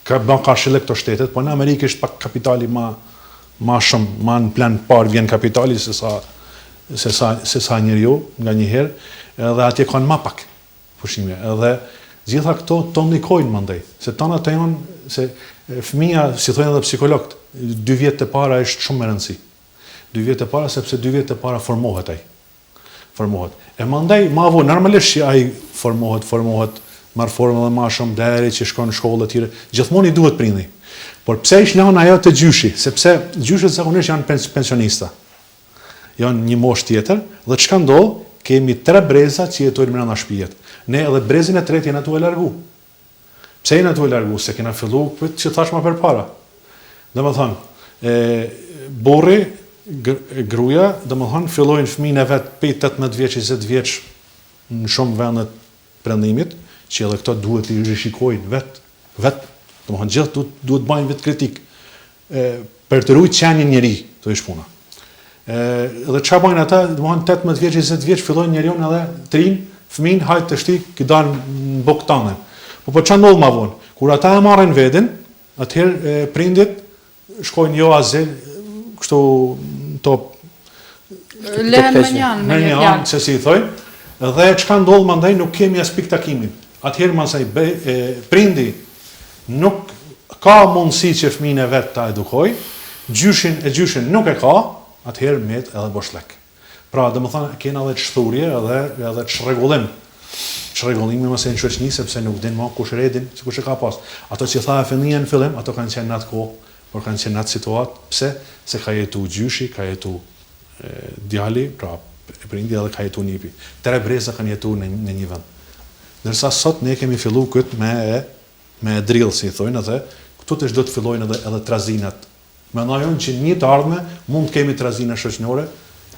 C: ka bën karshëlle këto shtetet, po në Amerikë është pak kapitali ma shumë, ma në plan parë vjen kapitali se sa njeriu nga një herë, edhe atje kanë ma pak. pushime. Edhe gjitha këto të ndikojnë mandej, se tana të janë, se fëmija, si thojnë edhe psikologët, 2 vjetë të para është shumë më rëndësi. 2 vjetë të para, sepse 2 vjetë të para formohet ai. Formohet. E mandej, ma vo, normalisht që ai formohet, marrë formë dhe ma shumë deri që shkon në shkollë të tjere, gjithmonë i duhet prindi. Por pse ish lanë ajo të gjyshi, sepse gjyshet zakonisht janë pensionista. Janë një mosh tjetër, dhe çka ndodh, kemi 3 breza që jetojnë brenda shtëpijet. Ne edhe brezin e tretë jena tu e largu. Pse jena tu e largu? Se kena fillu këtë që thash më përpara. Domethënë, burri, gruaja, domethënë fillojnë fëmijën e vet 18 vjeç, 20 vjeç në shumë vende të prandimit, që edhe këto duhet i rishikojnë vet, domethënë gjithë duhet bëjnë vetë kritik për të ruajtur qenien njeri, to ish puna. Edhe çfarë bajnë ata, domethënë 18 vjeç, 20 vjeç fillojnë njeriu edhe trin, fëmin hajt të shti që dalë në boktanë. Po çfarë ndodh më vonë? Kur ata e marrin veten, atëherë prindit shkojnë jo azel, kështu top
A: lehen me janë,
C: se si i thojnë, dhe çka ndodh mandej nuk kemi as pikë takimin. Atëherë masaj prindi nuk ka mundësi që fëmijën e vet ta edukoj, gjyshin nuk e ka, atëherë met edhe boshlek. Pra, domethënë kena edhe çthurje edhe çrregullim. Çrregullimi mos e në shoqëni sepse nuk din më kush redin, se kush e ka pas. Ato që tha Familja në fillim, ato kanë qenë në atë kohë, por kanë qenë në atë situatë, pse? Se ka jetu gjyshi, ka jetu djali, pra prindi edhe ka jetu nipi. 3 breza kanë jetu në një vend. Ndërsa sot ne kemi fillu këtë me drill, si thojnë, edhe këtu të do të fillojnë edhe trazinat. Mendojnë që një të ardhme mund të kemi trazina shoqënore,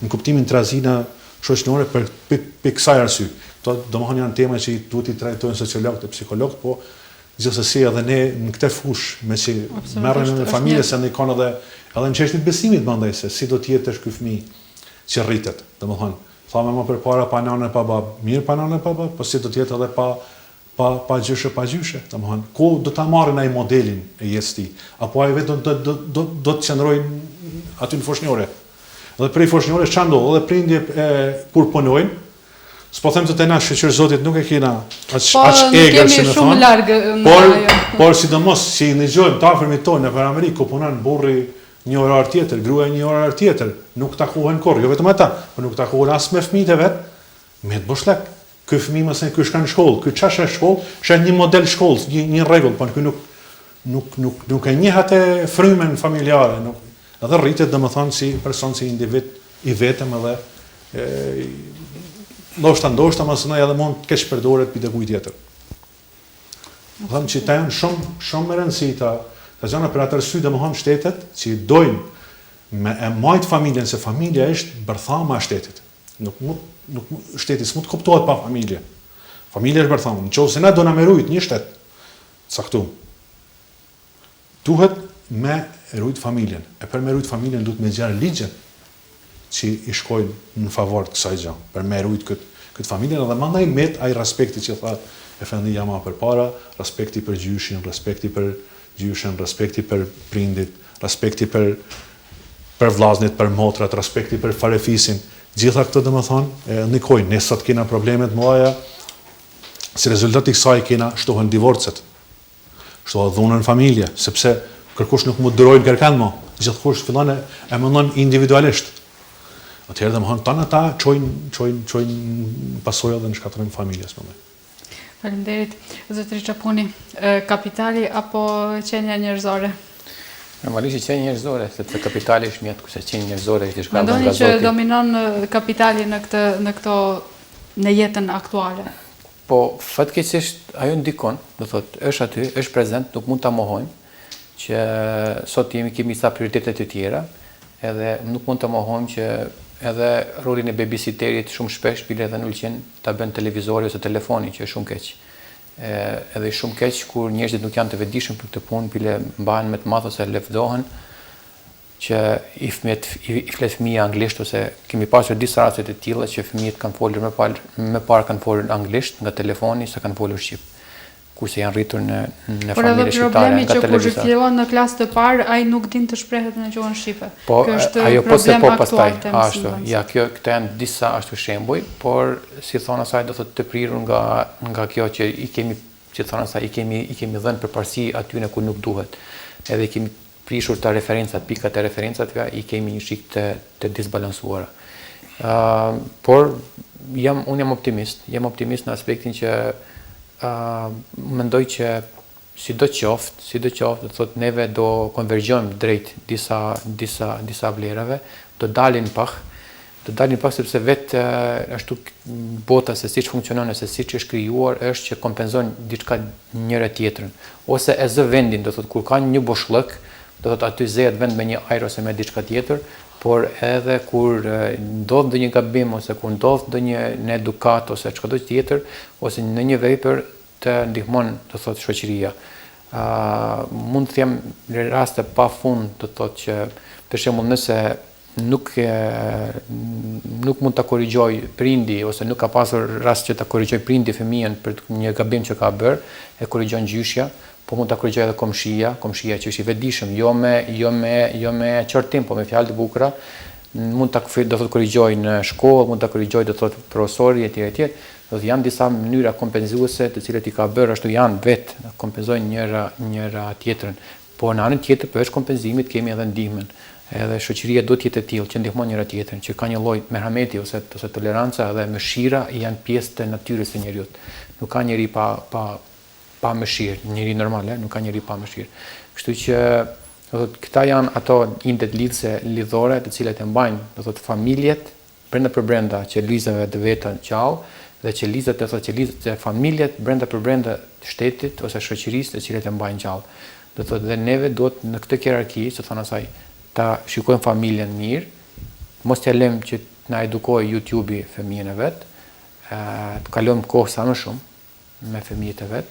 C: në kuptimin trazina shoqënore për kësaj arsye. Këto domethënë janë tema që duhet i trajtojnë sociologët e psikologët, po gjithsesi edhe ne në këtë fushë me që merrem me familje se ne kanë edhe në çështjen e besimit mandej se si do të jetë ky fëmijë që rritet. Domethënë, thamë më përpara pa nanë pa babë, mirë pa nanë pa babë, po si do të jetë edhe pa gjyshe, domethënë, ku do ta marrin ai modelin e jetës tij, apo ai vetëm do të qëndrojnë aty në foshnjore. Dhe prej foshnjore ç'a ndodh, edhe prindje kur punojnë, s'po them se te na shoqër Zotit nuk e kena aq egër se më thonë. Por sidomos si në gjojmë të afërmit tonë në Amerikë, ku punon burri një orar tjetër, gruaja një orar tjetër, nuk takohen kurrë, jo vetëm ata, por nuk takohen as me fëmijët e vet, me të boshlek. Ky fëmijë mëse ky shkon në shkollë, ky çash në shkollë, është një model shkollës, një rregull, por ky nuk e njeh atë frymën familjare, edhe rritet domethënë si person, si individ i vetëm edhe ndoshta mësonaj edhe mund të keq përdoret për dikujt tjetër. Them që ta janë shumë më rëndësi ta gjana për atë arsye domethënë shtetet që dojnë me e majt familjen, se familja është bërthama e shtetit. Nuk shteti s'mund të kuptohet pa familje. Familja është bërthama. Nëse na do na merujt një shtet caktuar, duhet me rujt familjen. E për me rujt familjen duhet me zjarr ligje që i shkojnë në favor të kësaj gjë, për me rujt këtë familjen edhe mandaj met ai respekti që tha Familja më përpara, respekti për gjyshin, respekti për gjyshin, respekti për prindit, respekti për vllazërit, për motrat, respekti për farefisin. Gjitha këto domethënë ndikojnë. Ne sot kena probleme të mëdha, si rezultat i kësaj kena shtohen divorcet. Shtohet dhuna në familje, sepse kërkush nuk mund durojnë kërkan më. Gjithkush fillon e mendon individualisht. Atëherë domethënë tan ata çojnë pasojë edhe në shkatërrim familjes më.
A: Faleminderit. Zotëri Çapuni, kapitali apo qenia njerëzore?
D: Normalisht qenia njerëzore, sepse kapitali është mjet, kurse qenia njerëzore është diçka nga Zoti.
A: Mendoni që dominon kapitali në jetën aktuale?
D: Po fatkeqësisht ajo ndikon, do thotë, është aty, është prezent, nuk mund ta mohojmë që sot kemi sa prioritete të tjera, edhe nuk mund ta mohojmë që edhe rolin e babysitterit shumë shpesh bile edhe në ulqen ta bën televizori ose telefoni, që është shumë keq. Edhe shumë keq kur njerëzit nuk janë të vetëdijshëm për këtë punë, bile mbahen me të madh ose lëvdohen që i flet fëmija anglisht, ose kemi pasur disa raste të tilla që fëmijët kanë folur më parë kanë folur anglisht nga telefoni se kanë folur shqip. kurse janë rritur në
A: Por edhe
D: familje shqiptare
A: problemi
D: nga
A: që kur
D: televizor.
A: fillon në klasë të parë, ai nuk din të shprehet në gjuhën shqipe.
D: Po,
A: Ky është
D: ajo po se
A: problem
D: po
A: aktual
D: pastaj,
A: të
D: ashtu,
A: mësimdhënësve.
D: ja këto janë disa ashtu shembuj, por si thon asaj do thotë të prirur nga kjo që i kemi, që thon asaj, i kemi dhënë përparësi aty ku nuk duhet. Edhe i kemi prishur të referencat, pikat e referencave, i kemi një shik të disbalansuara. Por unë jam optimist në aspektin që mendoj që sido qoftë, do thotë neve do konvergjojmë drejt disa vlerave, do dalin pak sepse vetë ashtu bota se siç funksionon, se siç është krijuar, është që kompenzon diçka njëra tjetrën, ose e zë vendin, do thotë kur ka një boshllëk, do thotë aty zehet vend me një ajër ose me diçka tjetër, por edhe kur ndodh ndonjë gabim ose kur ndodh ndonjë në edukat ose çdo tjetër ose në një vepër të ndihmon, do thotë shoqëria. Mund të them raste pafund, do thotë që për shembull nëse nuk mund ta korrigjoj prindi ose nuk ka pasur rast që ta korrigjoj prindi fëmijën për një gabim që ka bërë, e korrigjon gjyshja, po mund ta korrigjoj edhe komshia që është i vetëdijshëm, jo me çortim, po me fjalë të bukura, mund ta do thotë korrigjoj në shkollë, mund ta korrigjoj do thotë profesori etj. Do të janë disa mënyra kompenzuese të cilat i ka bërë ashtu janë vetë kompenzojnë njëra tjetrën. Po në anën tjetër përveç kompenzimit kemi edhe ndihmën. Edhe shoqëria duhet të jetë e tillë që ndihmon njëra tjetrën, që ka një lloj merhameti ose toleranca dhe mëshira janë pjesë të natyrës së njeriu. Nuk ka njeri pa mëshirë, njeri normal, nuk ka njeri pa mëshirë. Kështu që do thotë këta janë ato indet lidhore të cilat e mbajnë do thotë familjet brenda që lizave të vetën qallë dhe që lizat e familjet brenda shtetit ose shoqërisë të cilat e mbajnë gjallë. Do thotë dhe neve duhet në këtë hierarki, që thon asaj, ta shikojmë familjen mirë, mos t'ja lëm që na edukojë YouTube-i fëmijën e vet, të kalojmë kohë sa më shumë me fëmijët e vet,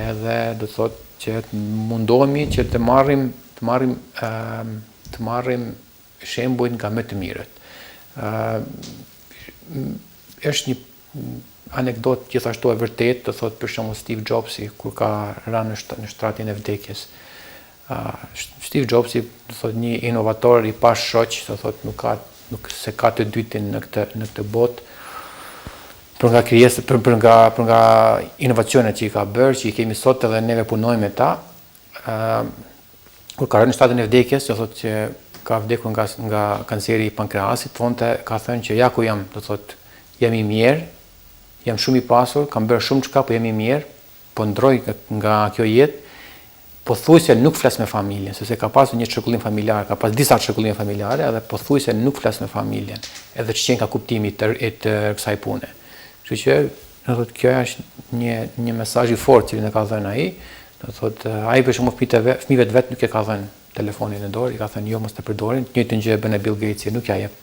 D: edhe do thotë që mundohemi që të marrim shembujt nga më të mirët. Është një anekdot gjithashtu e vërtet, do thotë për shembull Steve Jobsi kur ka rënë në shtratin e vdekjes. Steve Jobsi, do thotë një inovator i pa shoq, do thotë nuk se ka të dytin në këtë botë. Për nga krijesat, për nga inovacionet që i ka bërë, që i kemi sot edhe neve punojmë me ta. Kur ka rënë në shtratin e vdekjes, do thotë që ka vdekur nga kanceri i pankreasit, ka thënë që ja ku jam, do thotë jam i mirë, jam shumë i pasur, kam bërë shumë çka, po jam i mirë, po ndroj nga kjo jetë, pothuajse nuk flas me familjen, sepse ka pasur një çrregullim familjar, ka pas disa çrregullime familjare, edhe pothuajse nuk flas me familjen, edhe ç'qen ka kuptimi i të kësaj pune. Kështu që, do thotë kjo është një mesazh i fortë që ne ka dhënë ai, do thotë ai për shembull fëmijëve vet nuk e ka dhënë telefonin në dorë, i ka thënë jo mos ta përdorin, të njëjtën gjë e bën Bill Gatesi, nuk ja jep.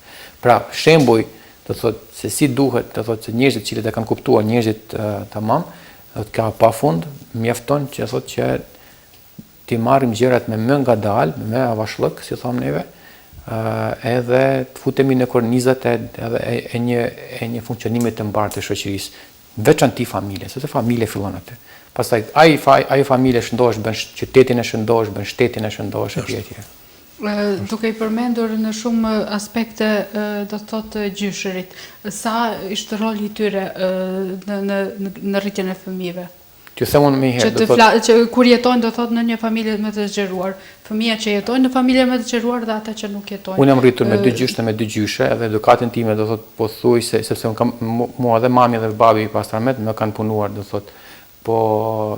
D: Pra, shembuj do thotë se si duhet, do thotë se njerëzit që e kanë kuptuar, njerëzit tamam, do të ka pafund, mjafton që thotë që ti marrim gjërat me më ngadalë, me më avashllëk, si thonë neve, edhe të futemi në kornizat e një funksionimi të mbarë të shoqërisë, veçanti familje, sepse familje fillon aty. Pastaj ai familje shëndohesh, bën qytetin e shëndohesh, bën shtetin e shëndohesh etj.
A: Duke i përmendur në shumë aspekte, do të thotë gjyshërit, sa ishte roli i tyre në rritjen e fëmijëve?
D: Që themun më herë,
A: që kur jetojnë do thotë në një familje më të zgjeruar, fëmijët që jetojnë në familje më të zgjeruar dhe ata që nuk jetojnë.
D: Unë jam rritur me dy gjyshte, me dy gjyshe, edhe edukatin time do thotë pothuajse, sepse unë kam mua dhe mami dhe babi pas tramet më kanë punuar, do thotë, po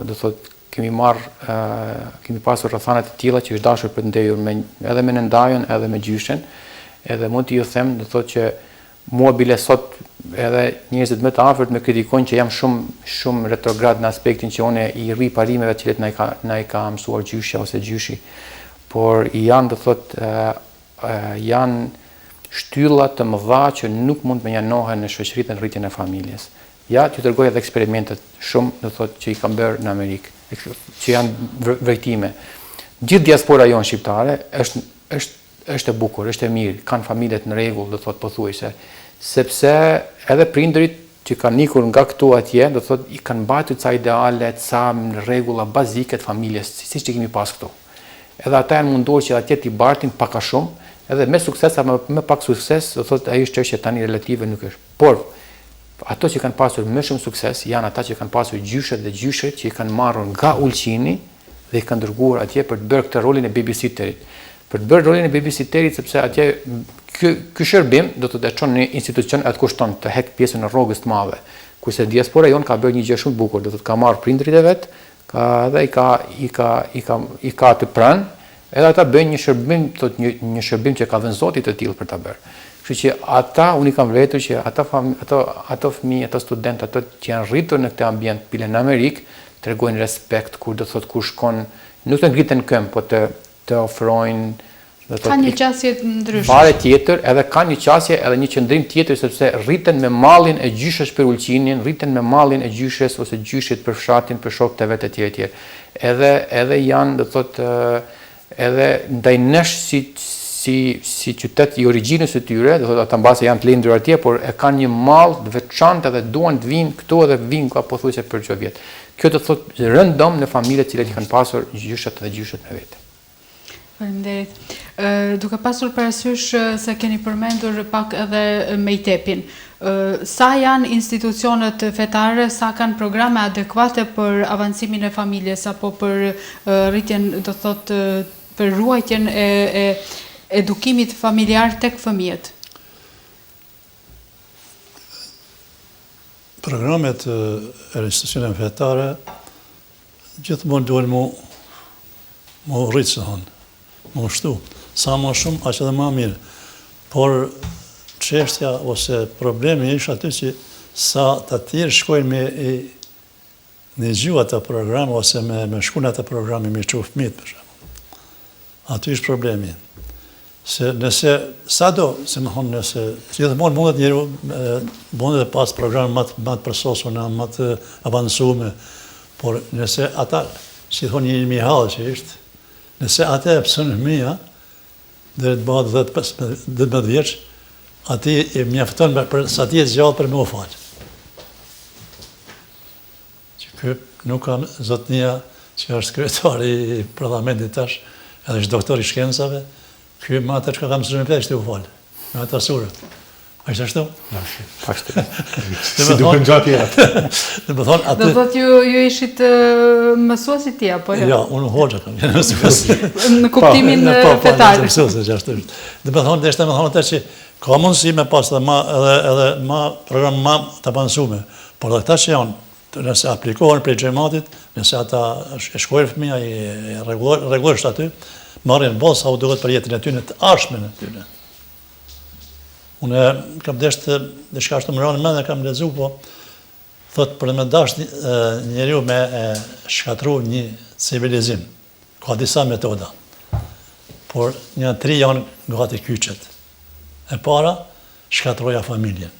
D: do thotë kemi pasur rrethana të tilla që është dashur për të ndejur edhe me nëndajën edhe me gjyshen, edhe mund t'ju them, do thotë që mua bile sot edhe njerëzit më të afërt më kritikojnë që jam shumë retrograd në aspektin që unë i rri parimeve të cilat na i ka mësuar gjyshja ose gjyshi, por janë, do thotë, janë shtylla të mëdha që nuk mund të janohen në shoqërinë e rritjen e familjes. Ja, t'ju tregoj edhe eksperimentet shumë, do thotë, që i kam bërë në Amerikë, që janë vërtime. Gjithë diaspora jonë shqiptare është e bukur, është e mirë, kanë familjet në rregull, do thotë pothuajse, sepse edhe prindërit që kanë nikur nga këtu atje, do thot i kanë mbajtur ca ideale, ca rregulla bazike të familjes, siç që kemi pas këtu. Edhe ata janë munduar që atje t'i bartin pak a shumë, edhe me sukses apo me pak sukses, do thot ajo çështje tani relative nuk është. Por ato që kanë pasur më shumë sukses janë ata që kanë pasur gjyshet dhe gjyshet që i kanë marrur nga ulqini dhe i kanë dërguar atje për të bërë këtë rolin e babysitterit. Për të bërë rolin e babysitterit sepse atje ky shërbim do të çon në institucion atë kushton të hek pjesën e rrogës të madhe. Kurse diaspora jon ka bërë një gjë shumë bukur, do të ka marrë prindrit e vet, dhe i ka të pranë, edhe ata bëjnë një shërbim, një shërbim që ka dhënë Zoti të tillë për ta bërë. Kështu që ata unë kam vërtetur që ato fëmijë, ato studentë, ato që janë rritur në këtë ambient bile në Amerikë, tregojnë respekt kur do thotë kur shkon, nuk të ngriten këmbë, po të ofrojnë.
A: Ka një qasje ndryshe.
D: Fare tjetër, edhe ka një qasje edhe një qëndrim tjetër sepse rriten me mallin e gjyshes për ulqinin, rriten me mallin e gjyshes ose gjyshit për fshatin, për shokët e vet e tjerë. Edhe janë, do thotë, edhe ndaj nesh si qytet i origjinës së tyre, do thotë ata mbase janë të lindur atje, por e kanë një mall të veçantë dhe duan të vinë këtu edhe vinë ka pothuajse për çdo vjet. Kjo do thotë rëndom në familjet që kanë pasur gjyshat dhe gjyshet me vete.
A: Faleminderit. Duke pasur parasysh se keni përmendur pak edhe Mejtepin, sa janë institucionet fetare, sa kanë programe adekuate për avancimin e familjes apo për rritjen, do thotë, për ruajtjen e edukimit familjar tek fëmijët?
B: Programet e institucioneve fetare gjithmonë duhen mu rritë së honë, mu shtu. Sa më shumë, aq edhe më mirë. Por çështja ose problemi është aty që sa të tjerë shkojnë me në gjuhë atë program ose me shku në atë programi me çu fëmijët për shembull. Aty është problemi. Se nëse sado, se më thonë nëse gjithmonë mundet të pas program më të përsosur, më të avancuar, por nëse ata, si thonë një mihall që është, nëse ata e pësën fëmija, dhe të bëhet 12 vjeç, ati e mjafton sa ti e zgjallë për me u falë. Që kë nuk ka zotnia që është kryetari i parlamentit tash, edhe është doktor i shkencave, kë ma të që ka mësër me plejsh të u falë, me ata surët. A ishtë ashtu?
C: Ashtu. Si duke në gjatë jetë.
B: Dhe më thonë, atë...
A: Do thotë ju ishit mësuesit tja, po jo?
B: Ja, unë hoxha kam, mësuesit.
A: Në kuptimin fetar.
B: Mësuesit, që ashtu është. Dhe më thonë, dhe më thonë atë që ka mundësi me pas edhe ma program ma të avancume, por dhe këta që janë, nëse aplikohen prej xhamatit, nëse ata e shkojnë fëmija, e rregullisht aty, marrin bos sa u duhet për jetën e tyre të ardhshme në tyre. Unë kam deshtë diçka ashtu më rënë mend e kam lexuar, po thot për me dash njeriu me shkatru një civilizim. Ka disa metoda. Por një 3 janë gati kyçet. E para, shkatroja familjen.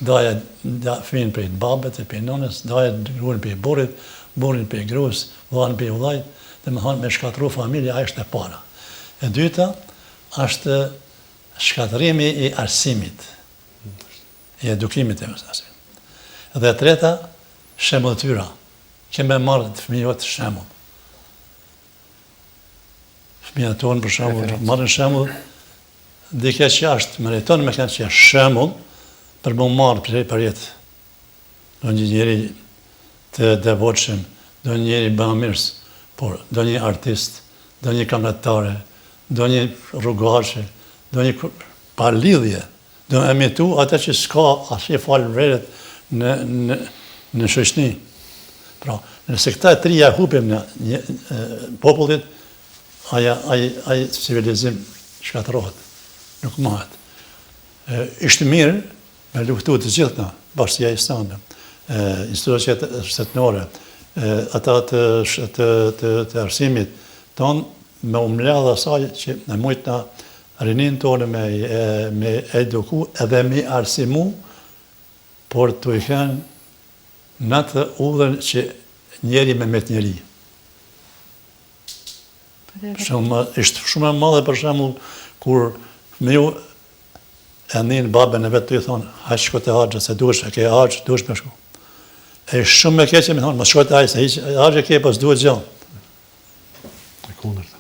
B: Daje fëmin për babet e për nonës, daje gruan për burrit, burrin për gruas, vllahën për vllajt, dhe më thonë me shkatru familja, ajo është e para. E dyta, është shkatrimi i arsimit, i edukimit e mësasim. Dhe e treta, shembulltyra. Keme marrë të fëmijët shembull. Fëmijët tonë, për shembull, marrën shembull, dike që është meriton me këtë që është shembull, për më marrë për jetë. Do një njeri të devotshëm, do një njeri bamirës, por do një artist, do një kametare, do një rrugashe, do një pa lidhje, do emitu ata që s'ka asnjë falë vreret në shoqëni. Pra, nëse këta 3 ja hupim në popullit, ai civilizim shkatërrohet, nuk mahet. Ishte mirë me luftu të gjithna, Bashkia Islame, institucionet shtetërore, ata të arsimit tonë, me umledha asaj që në mujtë na rinin tonë me eduku edhe me arsimu, por të i kënë në të udhën që njeri me met njeri. Ishtë shumë e madhe për shembull kur fëmiu E njën babën e vetë të i thonë, hajtë shko të hargjë, se duesh, e ke hargjë, duesh me shku. E shumë me keqe me thonë, më shko të hajtë, se hargjë ke, pas duhet gjallë.
C: E kundërta.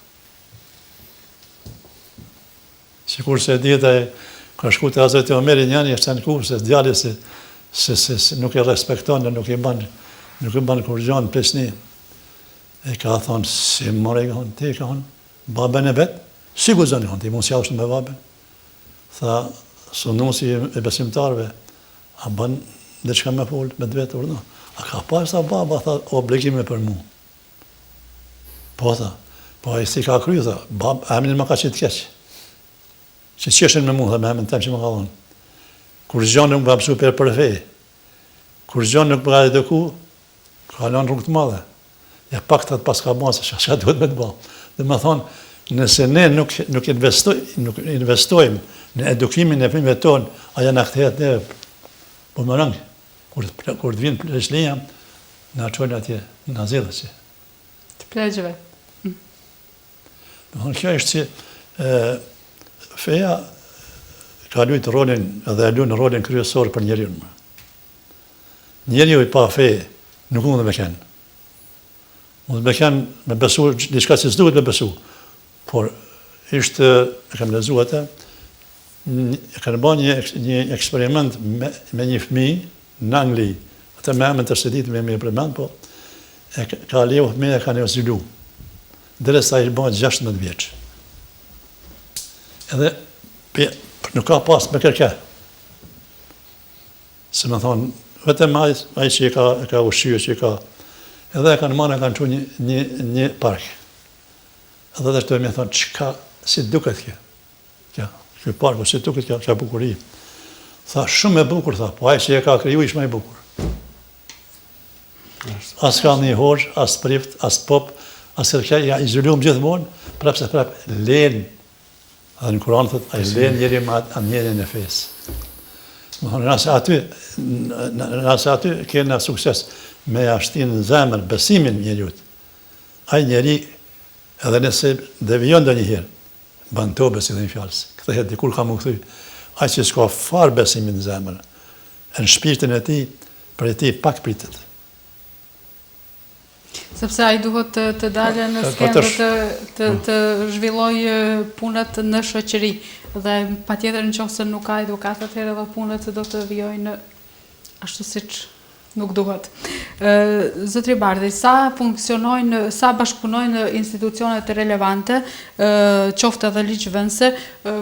B: Sikur se dita e ka shku të Hazreti Omeri njani, është të në kur, se djali se nuk e respekton, nuk i ban kur gjanë pesni. E ka thonë, si mërë, ka thonë, ti ka thonë, babën e vetë, si guzoni, ti mund si jashtë me babën. Tha, sunusi e besimtarve, a bën dhe qka me folë, me dvetë urdo. A ka pas ta baba, tha, obligime për mu. Po, tha, po a i si ka kryu, tha, emnin më ka qitë keqë. Që qeshen me mu, tha, me emnin tem që më ka dhonë. Kur gjonë nuk më ka pësu për fejë. Kur gjonë nuk më ka eduku, ka lanë rrugë të madhe. Ja pak të pas ka basë, që duhet me të ba. Dhe me thonë, nëse ne nuk investojmë në edukimin e fëmijëve tonë, aja në kthehet neve. Po më rëngë, kur të vinë pleqlinja, në qojnë atje, në azilë që.
A: Të plegjëve.
B: Më thonë, kjo është që feja ka lujtë rolin, edhe e lujnë rolin kryesor për njeriun. Njeriu i pa feje, nuk mund dhe me kenë. Mund dhe me kenë me besu, diçka që s'duhet me besu. Por, ishte, e kam lezu atë, e kanë bërë një eksperiment me një fëmijë në Angli. Atë me emën të sëditë me e përmend, po e ka leju fëmijë e ka një zilu. Derisa i bërë 16 vjeç. Edhe nuk ka pas me kërke. Se me thonë, vetëm ai që e ka ushqyë, që e ka... Edhe e kanë marrë, e kanë që një park. Edhe dhe shtë me thonë, qka, si duket kje? Kjo parku, si duket kjo bukuri. Tha, shumë e bukur, tha, po ai që e ka kriju ishme e bukur. As ka një hoxh, as prift, as pop, as kërkja, ja izoluam gjithmonë, prapse len, edhe në Kur'an thot, ai len njeri me atë njërin e fesë. Më thonë, nëse aty kena sukses me ashtin në zemër, besimin njeriut, ai njeri, edhe nëse devijon do njëherë, ban tobe si dhe një fjallës, këthehet dikur ka më këthy, ai që s'ka farë besimin në zemër, në shpirtin e ti, për e ti pak pritet.
A: Sepse ai duhet të dalë në skenë të zhvilloj punët në shoqëri, dhe patjetër nëse nuk ka edukat, atëherë edhe punët do të vijojnë ashtu siç nuk duhet. Zotri Bardhi, sa funksionojnë, sa bashkëpunojnë institucionet relevante, qoftë edhe ligjvënëse,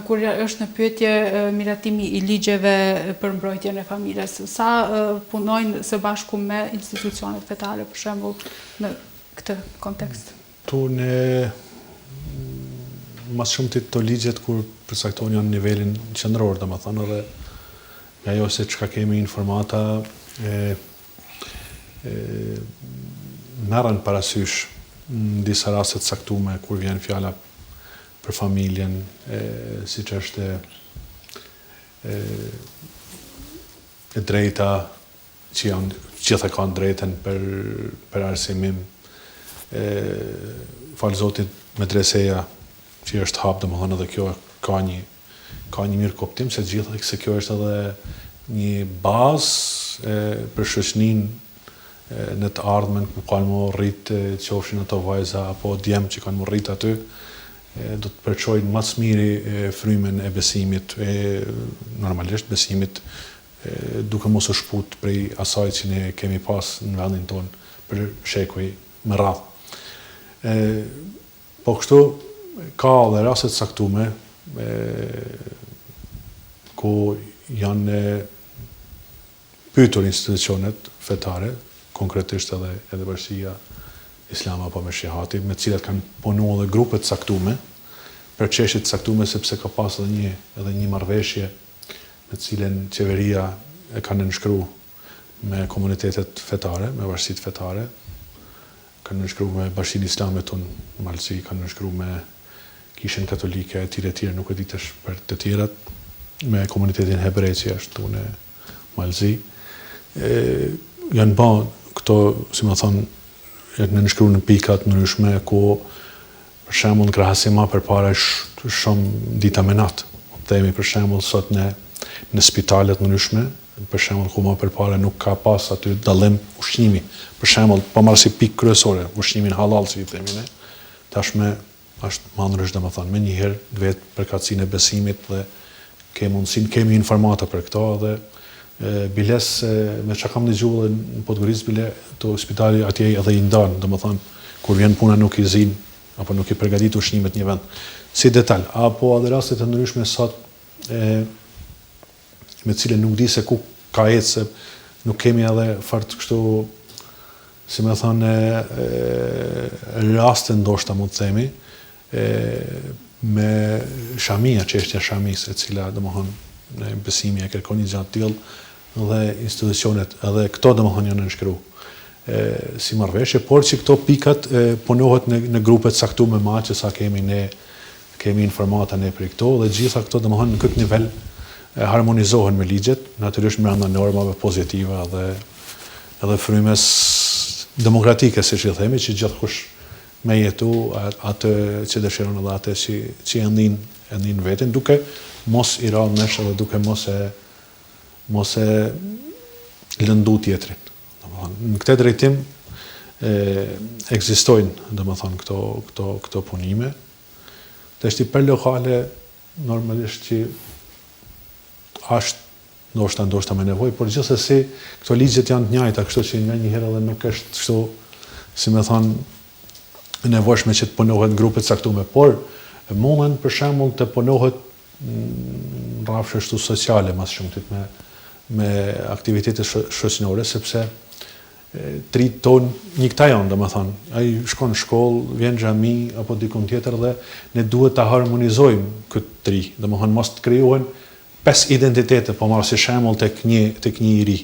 A: kur është në pyetje miratimi i ligjeve për mbrojtjen e familjes? Sa punojnë së bashku me institucionet fetare, për shembull, në këtë kontekst?
C: Tu në mas shumë të ligjet kur përcaktojnë janë nivelin qendror, domethënë, edhe ajo se çka kemi informata merren parasysh në disa raste të caktuara kur vjen fjala për familjen, siç është e drejta që gjitha kanë drejten për arsimim, falë Zotit medreseja që është hap, domethënë edhe kjo ka një mirë kuptim se gjitha se kjo është edhe një bazë për shoqërinë në të ardhmen ku kanë më rrit qofshin ato vajza apo djem që kanë më rrit aty, do të përçojnë më së miri frymen e besimit, normalisht besimit, duke mos u shput prej asaj që ne kemi pas në vendin tonë për shekuj më radh. Po kështu ka dhe raste të caktuara ku janë pyetur institucionet fetare, konkretisht edhe Bashkia Islame apo me shihati, me cilat kanë punuar edhe grupe të caktuara për çështje të caktuara, sepse ka pas edhe një marrëveshje me cilën qeveria e kanë nënshkruar me komunitetet fetare, me bashkitë fetare, kanë nënshkruar me Bashkinë Islame tonë Malësi, kanë nënshkruar me Kishën Katolike, e tjere, nuk e di tash për të tjerat, me komunitetin hebrej që është në Malësi. Janë bën këto, si më thonë, në nënshkruar në pikat në ndryshme, ku për shembull në krahasima përpara shumë dita me natë. Themi për shembull sot ne në spitalet ndryshme, për shembull ku më përpara nuk ka pas aty dallim ushqimi. Për shembull, po marr si pikë kryesore, ushqimin halal, si i themi ne. Tashme është mandrësh domethënë më njëherë vetë përkatësinë e besimit dhe kemi informata për këto dhe biles me çka kam dëgjuar në Podgoricë bile to spitali atje edhe i ndan, domethënë kur vjen puna nuk i zin apo nuk i përgatit ushqimet një vend. Si detaj, apo edhe raste të ndryshme sot me cilën nuk di se ku ka ecë, se nuk kemi edhe fart kështu, si me thonë, raste ndoshta mund të themi, me shamia, çështja shamisë, e cila domethënë besimi e kërkon një gjatë tillë dhe institucionet, edhe këto domethënë janë nënshkruar si marrëveshje, por që këto pikat punohet në grupe të caktuara me ma që sa kemi informata ne për këto dhe gjitha këto domethënë në këtë nivel harmonizohen me ligjet, natyrisht brenda normave pozitive edhe frymes demokratike, siç i themi, që gjithkush me jetu atë që dëshiron edhe atë që e ndin veten, duke mos i rrallë nesh edhe duke mos e lëndu tjetrin. Në këtë drejtim ekzistojnë domethënë këto punime. Të shtypër lokale normalisht që është ndoshta me nevojë, por gjithsesi këto ligjet janë të njëjta, kështu që nganjëherë edhe nuk është kështu, si më thon, nevojshme që të punohet në grupe të caktuara, por mundën për shembull të punohet në rrafshe ashtu sociale më shumë me aktivitete shoqërore, sepse trit ton një këta janë, domethënë, ai shkon në shkollë, vjen xhami apo dikun tjetër dhe ne duhet ta harmonizojmë këtë tri, domethënë mos të krijohen 5 identitete, po marr si shembull tek një i ri.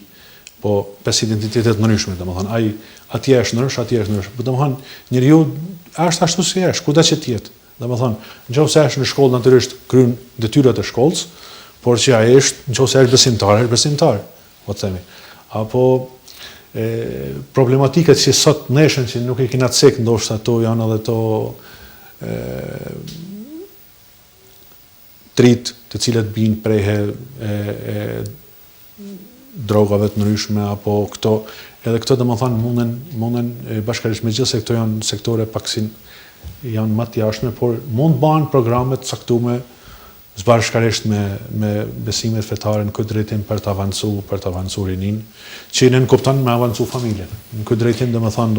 C: Po 5 identitete të ndryshme, domethënë ai atje është ndrysh, atje është ndrysh. Domethënë njeriu është ashtu si është, kudo që të jetë. Domethënë, nëse është në shkollë natyrisht kryen detyrat e shkollës, por që ai është, nëse është besimtar, po të themi. Apo problematikat që sot neshën që nuk i kena cek, ndoshta ato janë edhe to trit të cilat bijnë prehe drogave të ndryshme apo këto, edhe këto domethënë munden bashkërisht megjithëse këto janë sektore paksin janë më të jashtme, por mund bëhen programe të caktuara zbashkërisht me besimet fetare në këtë drejtim për të avancuar rinin, që ne kupton me avancu familjen. Në këtë drejtim domethënë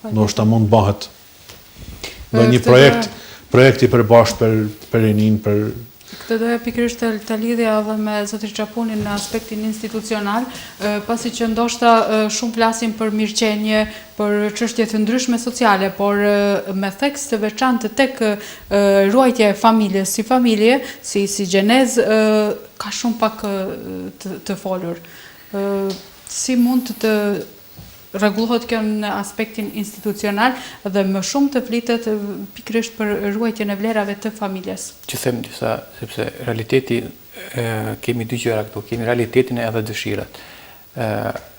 C: ndoshta mund bëhet një projekti përbashkë për rinin, për
A: Këtë doja pikërisht të lidhja edhe me zotrin Çapunin në aspektin institucional, pasi që ndoshta shumë flasim për mirëqenie, për çështje të ndryshme sociale, por me theks të veçantë tek ruajtja e familjes si familje, si gjenez, ka shumë pak të folur. Si mund të rregullohet kjo në aspektin institucional dhe më shumë të flitet pikërisht për ruajtjen e vlerave të familjes.
D: Që them disa, sepse realiteti kemi dy gjëra këtu, kemi realitetin edhe dëshirat.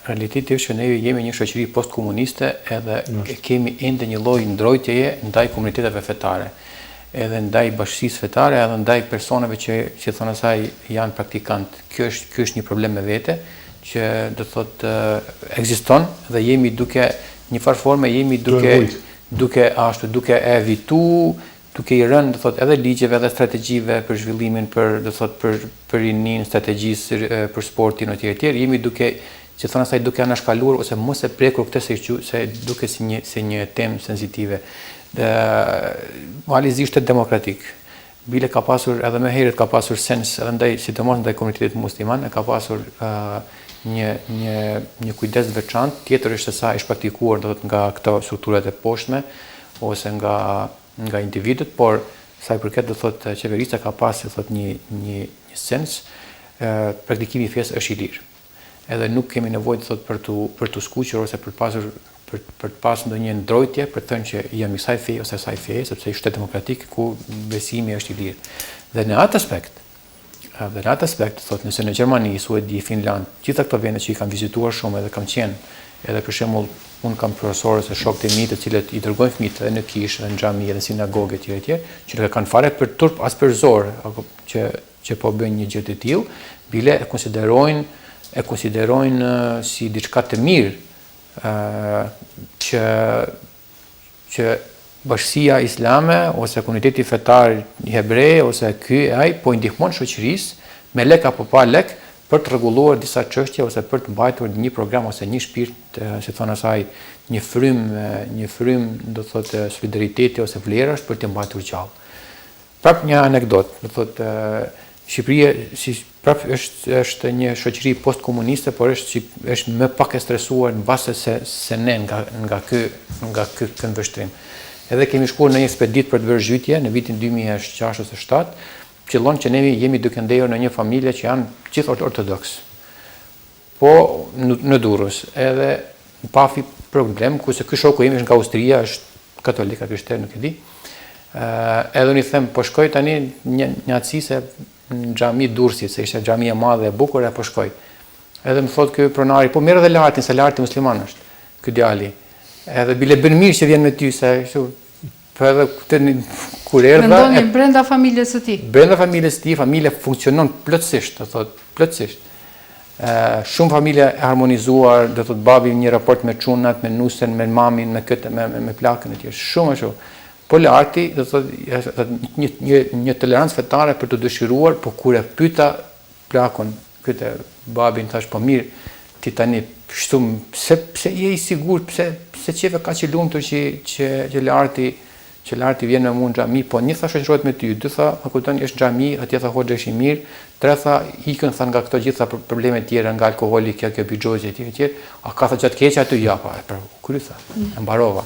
D: Realiteti është që ne jemi një shoqëri postkomuniste edhe kemi ende një lloj ndrojtjeje ndaj komuniteteve fetare, edhe ndaj bashkësisë fetare, edhe ndaj personave që thonë asaj janë praktikant. Ky është një problem me vete, që do thotë ekziston dhe jemi duke një farë forme jemi duke evitu, duke i rënë do thotë edhe ligjeve dhe strategjive për zhvillimin për rinin, strategjisë për sportin etj. Jemi duke që thonë asaj duke anashkaluar ose mos e prekur këtë se duke si një temë sensitive. Realisht demokratik. Bile ka pasur edhe më herët ka pasur sens edhe ndaj sidomos ndaj komunitetit musliman, ka pasur një kujdes veçantë, tjetër është se sa është praktikuar do të nga këto strukturat e poshtme ose nga individët, por sa i përket do thotë qeverisja ka pasur thotë një sens, praktikimi i fesë është i lirë. Edhe nuk kemi nevojë thotë për të skuqur ose për të pasur ndonjë ndrojtje për të thënë që jam i kësaj feje ose asaj feje, sepse është shtet demokratik ku besimi është i lirë. Dhe në atë aspekt, thotë nëse në Gjermani, Suedi, Finland, gjitha këto vende që i kam vizituar shumë edhe kam qenë, edhe për shembull unë kam profesorë ose shokët e mi të cilët i dërgojnë fëmijët edhe në kishë, edhe në xhami, edhe në sinagogë etj, që nuk e kanë fare për turp as për zor, që që po bëjnë një gjë të tillë, bile e konsiderojnë si diçka të mirë që bashkësia islame ose komuniteti fetar hebrej ose po i ndihmon shoqërisë me lek apo pa lek për të rregulluar disa çështje ose për të mbajtur një program ose një shpirt, si thon asaj, një frym, do thotë solidariteti ose vlerash për të mbajtur gjallë. Prap një anekdotë, do thotë Shqipëria prap është një shoqëri postkomuniste, por është më pak e stresuar në base se ne nga ky këndvështrim. Edhe kemi shkuar në një ekspedit për të bërë zhytje në vitin 2006 ose 2007, qëllon që ne jemi duke ndejur në një familje që janë gjithë ortodoks. Po në Durrës, edhe në pafi problem, kurse ky shoku im është nga Austria, është katolik, krishter, nuk e di. Edhe unë i them, po shkoj tani një atësise në xhami Durrësit, se ishte xhamia e madhe e bukur, po shkoj. Edhe më thot ky pronari, po merr edhe lartin, se larti musliman është, ky djali. Edhe bile bën mirë që vjen me ty, se kështu, po edhe kur erdha...
A: Mendoni brenda familjes së tij.
D: Brenda familjes së tij, familja funksionon plotësisht, do thot, plotësisht. Shumë familje e harmonizuar, do thot babi një raport me çunat, me nusen, me mamin, me këtë, me plakën e tij, shumë ashtu. Po larti, do thot, një tolerancë fetare për të dëshiruar, po kur e pyeta plakun, këtë babin thash, po mirë, ti tani kështu, pse je i sigurt, pse qeve ka që lumtur që larti vjen me mua në xhami, po një tha shoqërohet me ty, dy tha, a kupton, është xhami, atje tha hoxha është i mirë, tre tha ikën tha nga këto gjitha probleme tjera, nga alkooli, kjo bigjozi etj. A ka tha gjatë keq aty ja, po kur i tha, e mbarova.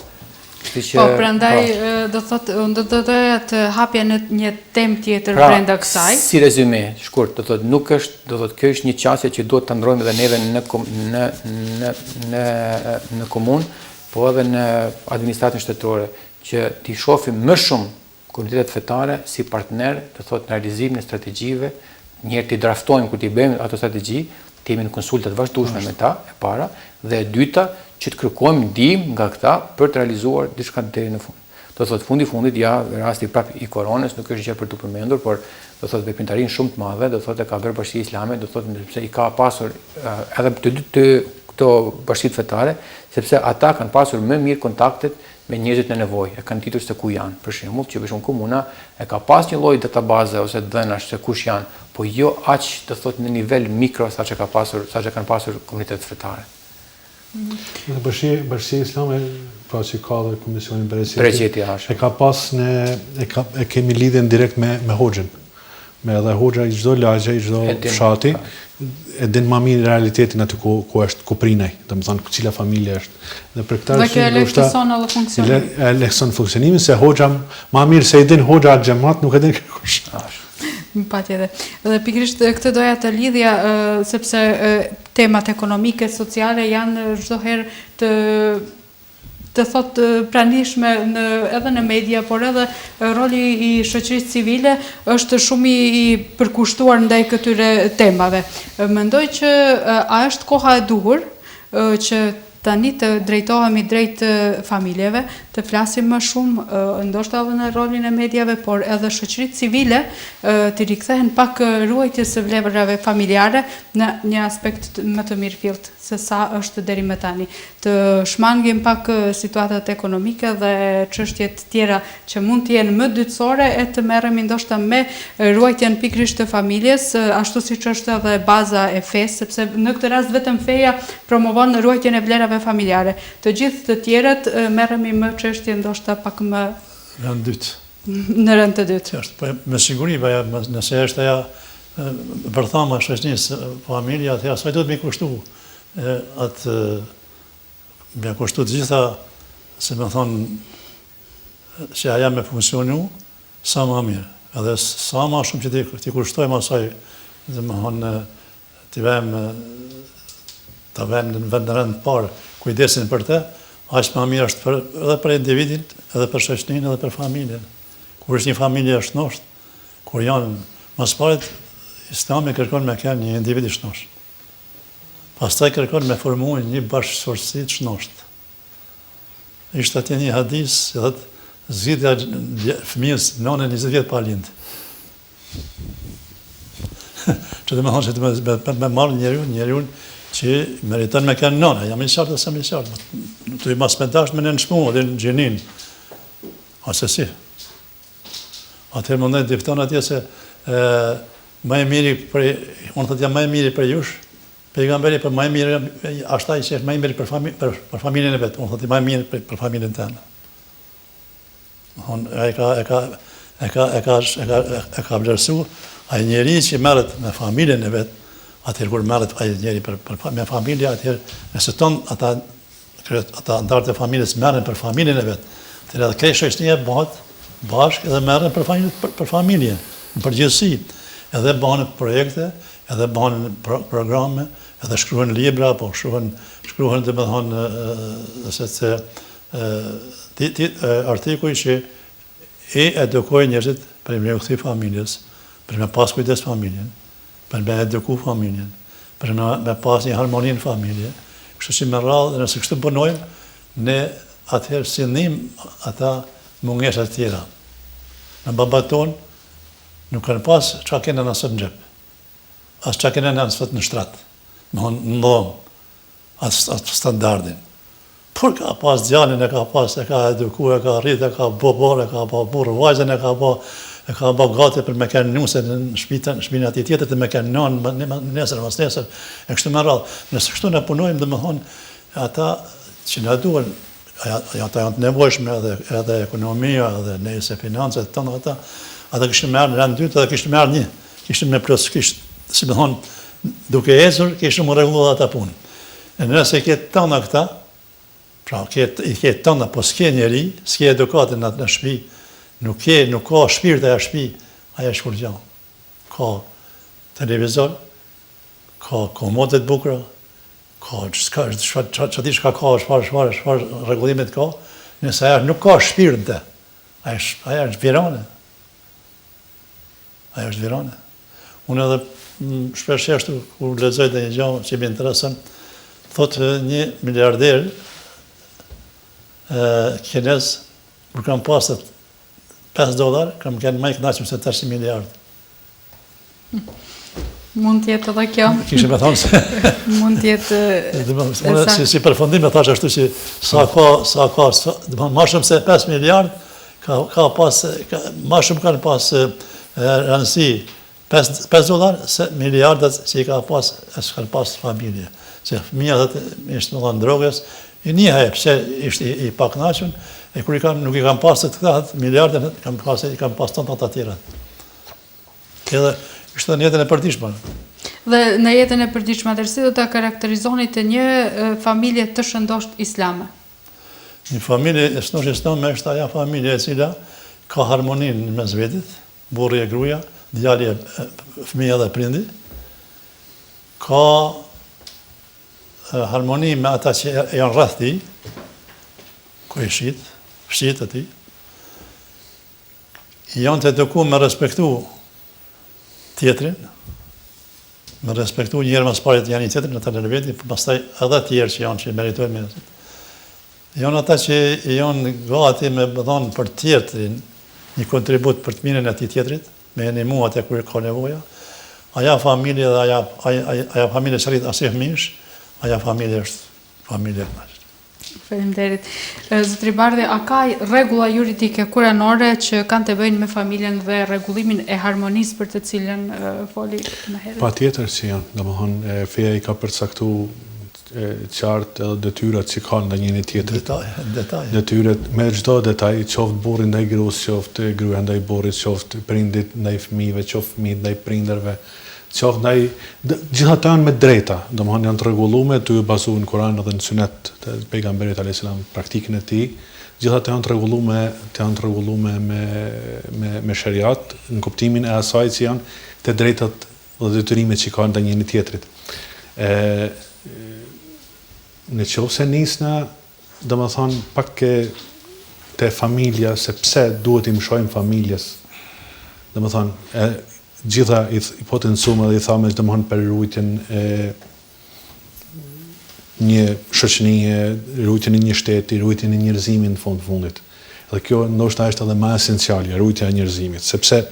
A: Po, prandaj do thotë, unë do doja të hapja në një temë tjetër brenda kësaj.
D: Si rezume, shkurt, do thotë, nuk është, do thotë, kjo është një qasje që duhet të ndrojmë edhe neve në komunë, po edhe në administratën shtetërore, që t'i shohim më shumë komunitetet fetare si partner, do thotë, në realizimin e strategjive, njëherë t'i draftojmë kur t'i bëjmë ato strategji, të jemi në konsultat vazhdueshme me ta, e para, dhe e dyta, që të kërkojmë ndihmë nga këta për të realizuar diçka deri në fund. Do thotë fundit, ja, rasti prap i koronës nuk është gjë për të përmendur, por do thotë veprimtarinë shumë të madhe, do thotë ka bërë bashkia islame, do thotë sepse i ka pasur edhe të këto bashkitë fetare, sepse ata kanë pasur më mirë kontaktet me njerëzit në nevojë, e kanë ditur se ku janë. Për shembull, që për shembull komuna e ka pas një lloj databaze ose dhënash se kush janë, po jo aq do thotë në nivel mikro saç kanë pasur komunitetet fetare.
C: Në bashkësia islame, pra që ka dhe Komisionin Bereqeti, e ka pas e kemi lidhjen direkt me hoxhën. Me edhe hoxha i çdo lagje, i çdo fshati, e din më mirë realitetin aty ku është ku prinej, domethënë cila familje është. Dhe për këtë
A: arsye e lehtëson edhe funksionimin.
C: E lehtëson funksionimin se hoxha më mirë se i din hoxha xhamat nuk e din kush.
A: Patjetër. Dhe pikërisht këtë doja të lidhja sepse temat ekonomike, sociale janë çdo herë të thot pranishme edhe në media, por edhe roli i shoqërisë civile është shumë i përkushtuar ndaj këtyre temave. Mendoj që a është koha e duhur që tani të drejtohemi drejt familjeve, të flasim më shumë, ndoshta edhe në rolin e medjave, por edhe shoqëritë civile të rikthehen pak ruajtjes së vlevrave familjare në një aspekt më të mirëfillt se sa është deri më tani. Të shmangim pak situatat ekonomike dhe çështjet tjera që mund të jenë më dytësore e të merremi ndoshta me ruajtjen pikërisht të familjes, ashtu siç është edhe baza e fesë, sepse në këtë rast vetëm feja promovon ruajtjen e vlerave familjare. Të gjithë të tjerët merremi më çështje ndoshta pak më
B: rënd dytë.
A: Në rënd të dytë.
B: Po me siguri, nëse është ajo vërthama shoqërisë, familja, atëherë asaj duhet më kushtu. Atë më kushtu të gjitha, se më thonë që aja me funksionu sa më mirë. Edhe sa më shumë që ti kushtojmë asaj, dhe më thonë të vëmë në vend në rënd parë kujdesin për te, aq më mirë është edhe për individin, edhe për shoqërinë, edhe për familjen. Kur është një familje e shnosht, kur janë mas paret, Islami kërkon me kënë një individ i shnosht. Pastaj kërkon me formu një bashkësorësi të shnosht. Ishte atje një hadis, edhe zgjidhja fëmijës nënën 20 vjet pa lind. Që dhe me thonë që me marrë njeriun që meriton me kanë nëna, jam i qartë dhe se mi qartë. Të i mas me dasht me në nëshmu, dhe në gjinin. Ase si. Atëherë më ndajnë difton atje se më e miri për, unë thët jam më e miri për jush, pejgamberi për më e miri, ashtaj që është më e miri për familjen e vetë, unë thët i më e miri për familjen tënë. E ka vlerësu, ai njeri që merret me familjen e vetë, atëherë kur merret ai njeri me familje, atëherë nëse tonë ata antarët e familjes merren për familjen e vetë, atëherë edhe krejt shoqëria bëhet bashkë edhe merren për familje, në përgjithësi. Edhe bëhen projekte, edhe bëhen programe, edhe shkruhen libra, po shkruhen artikuj që i edukojnë njerëzit për me u kthi familjes, për me pas kujdes familjen, për me eduku familjen, për me pas një harmoni në familje. Kështu që me radhë, nëse kështu bënojmë, ne atëherë sillim ata mungesat tjera. Në babat tonë nuk kanë pas qa kene nësët në gjep, as qa kene nësët në shtrat, në dhomë, as standardin. Por ka pas djalin, e ka eduku, e ka rrit, e ka bobor, e ka burë vajzën, e ka gati për me kanë nuse në shpinë ati tjetër, të me kanë nënë nesër, mas nesër, e kështu me radhë. Nëse kështu në punojmë dhe me thonë, ata që në duen, ata janë të nevojshme edhe ekonomia, edhe nëjse financet, tonë ata kishtë merë në rëndë dytë, edhe kishtë merë një, kishtë me plus, kishtë, si me thonë, duke ecur, kishtë më regullu dhe ata punë. E nëse ketë tona këta, pra, i ketë tona, po s'ke njeri, s'ke edukatën në shpi, nuk ka shpirt aja shpi, aja shkur gjallë. Ka televizor, ka komodet bukra, ka qëti shka ka, shfar regullimet ka, nëse aja nuk ka shpirt dhe, aja është virane. Aja është virane. Unë edhe shpesh eshtu, kur lezoj dhe një gjallë që më interesën, thotë një miliarder kinez, kur kam pasët $5, kam kënë maj knaqëm se 300 miliard.
A: Mund tjetë edhe kjo.
B: Kishë me thonë se...
A: Mund tjetë...
B: Si përfundim e thash ashtu që sa ka, ma shumë se 5 miliard, ka pas, ma shumë kanë pas rëndësi $5 se miliardat që i ka pas, e s'kanë pas familje. Se fëmija dhe ishtë më dhanë drogës, i një hajë, pëse ishtë i paknaqën, e kur nuk i kam pas të këta miliardën, i kam pas tonë të atyra. Edhe ishte në jetën e përditshme.
A: Dhe në jetën e përditshme, si do të karakterizoni të një familje të shëndosht islame?
B: Një familje e shëndosht islame është aja familje e cila ka harmonin në mes vetit, burri e gruaja, djali e fëmija dhe prindi, ka harmoni me ata që janë rreth tij, ku e fshit e ti, janë të eduku me respektu tjetrin, me respektu njerë mas parit janë i tjetrin në të lërveti, për pastaj edhe tjerë që janë që meritojnë me nësit. Janë ata që janë gati me bëdhonë për tjetrin një kontribut për të mirën e ti tjetrit, me animu atë kërë ka nevoja, aja familje dhe aja familje që rritë asih mish, aja familje është familje të nashtë.
A: Faleminderit. Zotri Bardhi, a ka rregulla juridike kuranore që kanë të bëjnë me familjen dhe rregullimin e harmonisë për të cilën foli më herët?
C: Patjetër që janë, domethënë feja i ka përcaktuar qartë edhe detyrat që kanë ndaj tjetrit.
B: Detaj.
C: Detyrat me çdo detaj, qoftë burri ndaj gruas, qoftë gruaja ndaj burrit, qoftë prindit ndaj fëmijëve, qoftë fëmijët ndaj prindërve, qoftë ndaj gjithata janë me drejta, domethënë janë të rregulluar të bazuar në Kur'an dhe në Sunet të pejgamberit alayhis salam, praktikën e tij, gjithata janë të rregulluar me shariat në kuptimin e asaj që janë të drejtat dhe detyrimet që kanë ndaj njëri tjetrit. Në qovë se nisna, dhe më thonë, pak të familja, se pse duhet i mshojmë familjes, dhe më thonë, gjitha i potencume dhe i thames, dhe më thonë, për rrujtjen një shoqënie, rrujtjen e një shteti, rrujtjen e njerëzimit në fundit. Dhe kjo ndoshta është edhe më esenciale, rrujtja e njerëzimit, sepse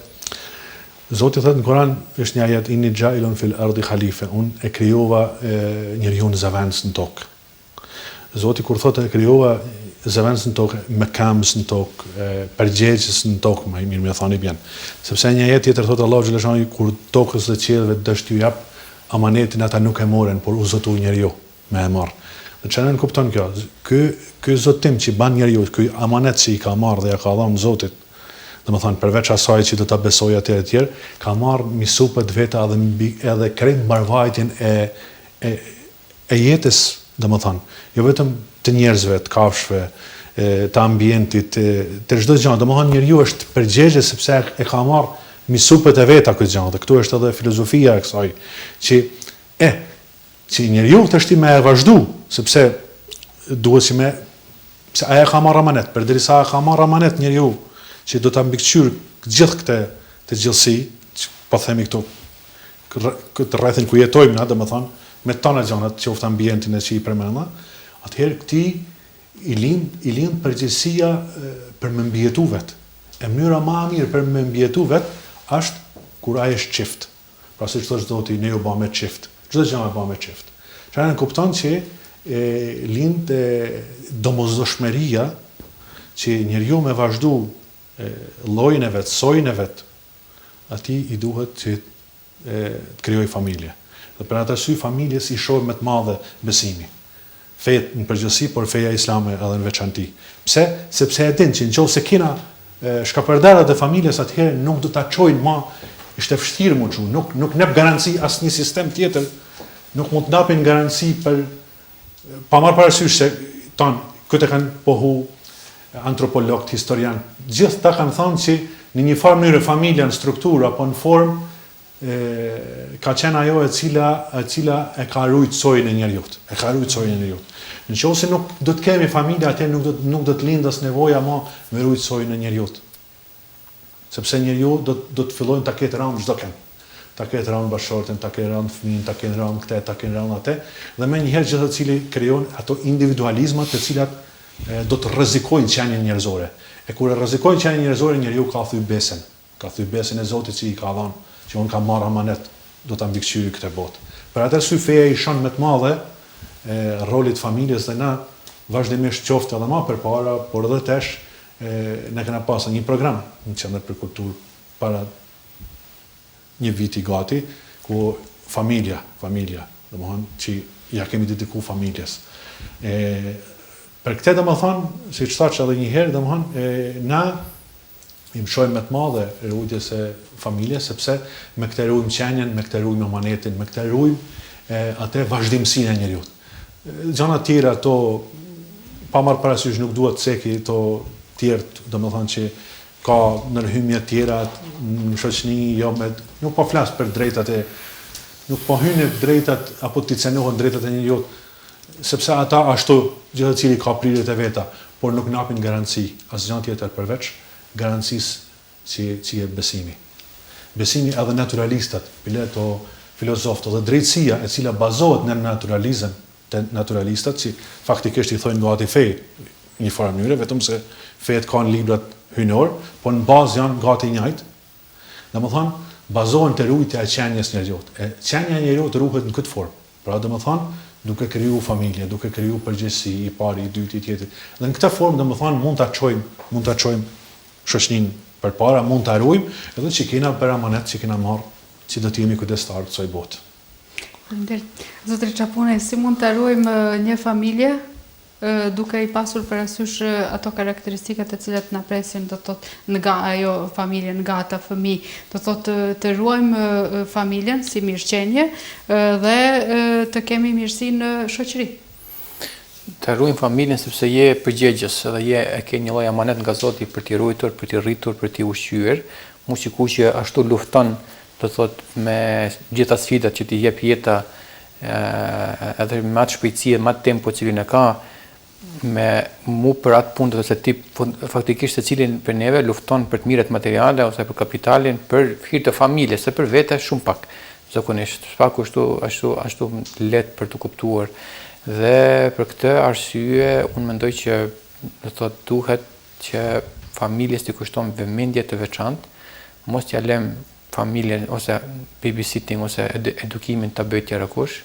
C: Zoti thot në Koran, është një ajet, inni jailun fil ardi khalife, unë e krijova njeriu në zëvendës në tokë. Zoti kur thotë e krijova zëvendës në tokë, me kamës në tokë, përgjegjës në tokë, më mirë më thoni bien. Sepse një ajet tjetër thotë Allahu xhaleshani kur tokës dhe qiellëve dësht ju jap amanetin, ata nuk e morën, por u zotu njeriu me e marr. Dhe çfarë në kupton kjo? Ky zotim që ban njeriu, ky amanet që i ka marrë dhe ja ka dhënë Zotit, domethënë përveç asaj që do ta besoj atë etj, ka marrë misupët veta edhe krejt mbarvajtjen e jetës, domethënë, jo vetëm të njerëzve, të kafshëve, të ambientit, të çdo gjë, domethënë njeriu është përgjegjës sepse e ka marrë misupët e veta këtë gjë. Dhe këtu është edhe filozofia e kësaj, që njeriu thashti më e vazhdu, sepse duhet si me pse aja ka marrë amanet, përderisa ka marrë amanet njeriu që do ta mbikëqyr gjithë këtë gjallësi, po themi këtu këtë rrethin ku jetojmë na, domethënë, me tona gjanat, qoftë ambientin e që i përmenda, atëherë këti i lind përgjegjësia për me mbjetu vetë. E mënyra më e mirë për me mbjetu vetë është kur ai është çift. Pra siç thosh Zoti, ne u bë me çift. Çdo gjë e bë me çift. Çfarë kupton që lind domosdoshmëria që njeriu me vazhdu llojin e vet, sojin e vet, atij i duhet që të krijoj familje. Dhe për atë arsye familjes i shoh më të madhe besimi. Feja në përgjithësi, por feja islame edhe në veçanti. Pse? Sepse e din që nëse kena shkapërdarët e familjes, atëherë nuk do ta çojnë më, ishte vështirë më çu, nuk nep garanci asnjë sistem tjetër, nuk mund të napin garanci për pa marrë parasysh se këtë kanë pohu antropologët, historian, gjithë ta kanë thënë që në një farë mënyrë familja në strukturë apo në formë ka qenë ajo e cila e ka rujt sojën e njerëzit. Nëse nuk do të kemi familje, atë nuk do të lindas nevoja më me rujt sojën e njerëzit. Sepse njeriu do të fillojnë ta ketë rënd çdo kënd. Ta ketë rënd bashortën, ta ketë rënd fëmijën, ta ketë rënd këtë, ta ketë rënd atë, dhe më njëherë gjithë ato që krijon ato individualizma të cilat do të rrezikojnë qenien njerëzore. E kur e rrezikojnë qenien njerëzore, njeriu ka thyr besën. Ka thyr besën e Zotit që i ka dhënë, që unë kam marrë amanet, do ta mbikëqyr këtë botë. Për atë arsye feja i shon më të madhe rolit familjes dhe na vazhdimisht qoftë edhe më përpara, por edhe tash ne kena pasur një program në Qendër për Kulturë para një viti gati, ku familja, domethënë që ja kemi dedikuar familjes. Për këtë domethënë, siç thash edhe një herë, domethënë na i mshojmë më të madhe rujtjes e familjes, sepse me këtë rujmë qenien, me këtë rujmë amanetin, me këtë rujmë atë vazhdimsinë e njeriu. Gjëra të tjera ato pa marrë parasysh nuk duhet ceki to tjerë, domethënë që ka ndërhyrje të tjera në shoqëni, jo me nuk po flas për drejtat e nuk po hyn në drejtat apo ti cenohen drejtat e njeriu, sepse ata ashtu gjithë cili ka prirjet e veta, por nuk napin garanci asgjë tjetër përveç garancisë që e besimi. Besimi edhe naturalistat, pileto filozofët dhe drejtësia e cila bazohet në naturalizëm, të naturalistat që faktikisht i thojnë gati fej një farë mënyre, vetëm se fejet kanë librat hynor, por në bazë janë gati njëjtë. Domethënë, bazohen te rujtja e qenjes njerëzore. Qenja e njerëzit ruhet në këtë formë. Pra domethënë, duke kriju familje, duke kriju përgjegjësi, i pari, i dyti, i tjetri. Dhe në këtë formë domethënë mund ta çojmë shoqëninë përpara, mund ta ruajmë, edhe që kena për amanet që kena marrë, që do të jemi kujdestar të kësaj bote.
A: Zotri Çapune, si mund të ruajmë një familje duke i pasur parasysh ato karakteristikat të cilat na presin, do thotë nga ajo familje, nga ata fëmijë, do thotë të ruajmë familjen si mirëqenie dhe të kemi mirësi në shoqëri.
D: Të ruajmë familjen sepse je përgjegjës edhe e ke një lloj amanet nga Zoti për t'i ruajtur, për t'i rritur, për t'i ushqyer, mos sikur që ashtu lufton, do thotë me gjitha sfidat që t'i jep jeta edhe me atë shpejtësi, me atë tempo cilin e ka, me mu për atë punë ose ti faktikisht secilin për neve lufton për të mirat materiale ose për kapitalin, për hir të familjes, se për vete shumë pak. Zakonisht, pak ashtu lehtë për të kuptuar. Dhe për këtë arsye unë mendoj që do thotë duhet që familjes t'i kushton vëmendje të veçantë, mos t'ja lëm familjen ose babysitting ose edukimin ta bëjë tjera kush.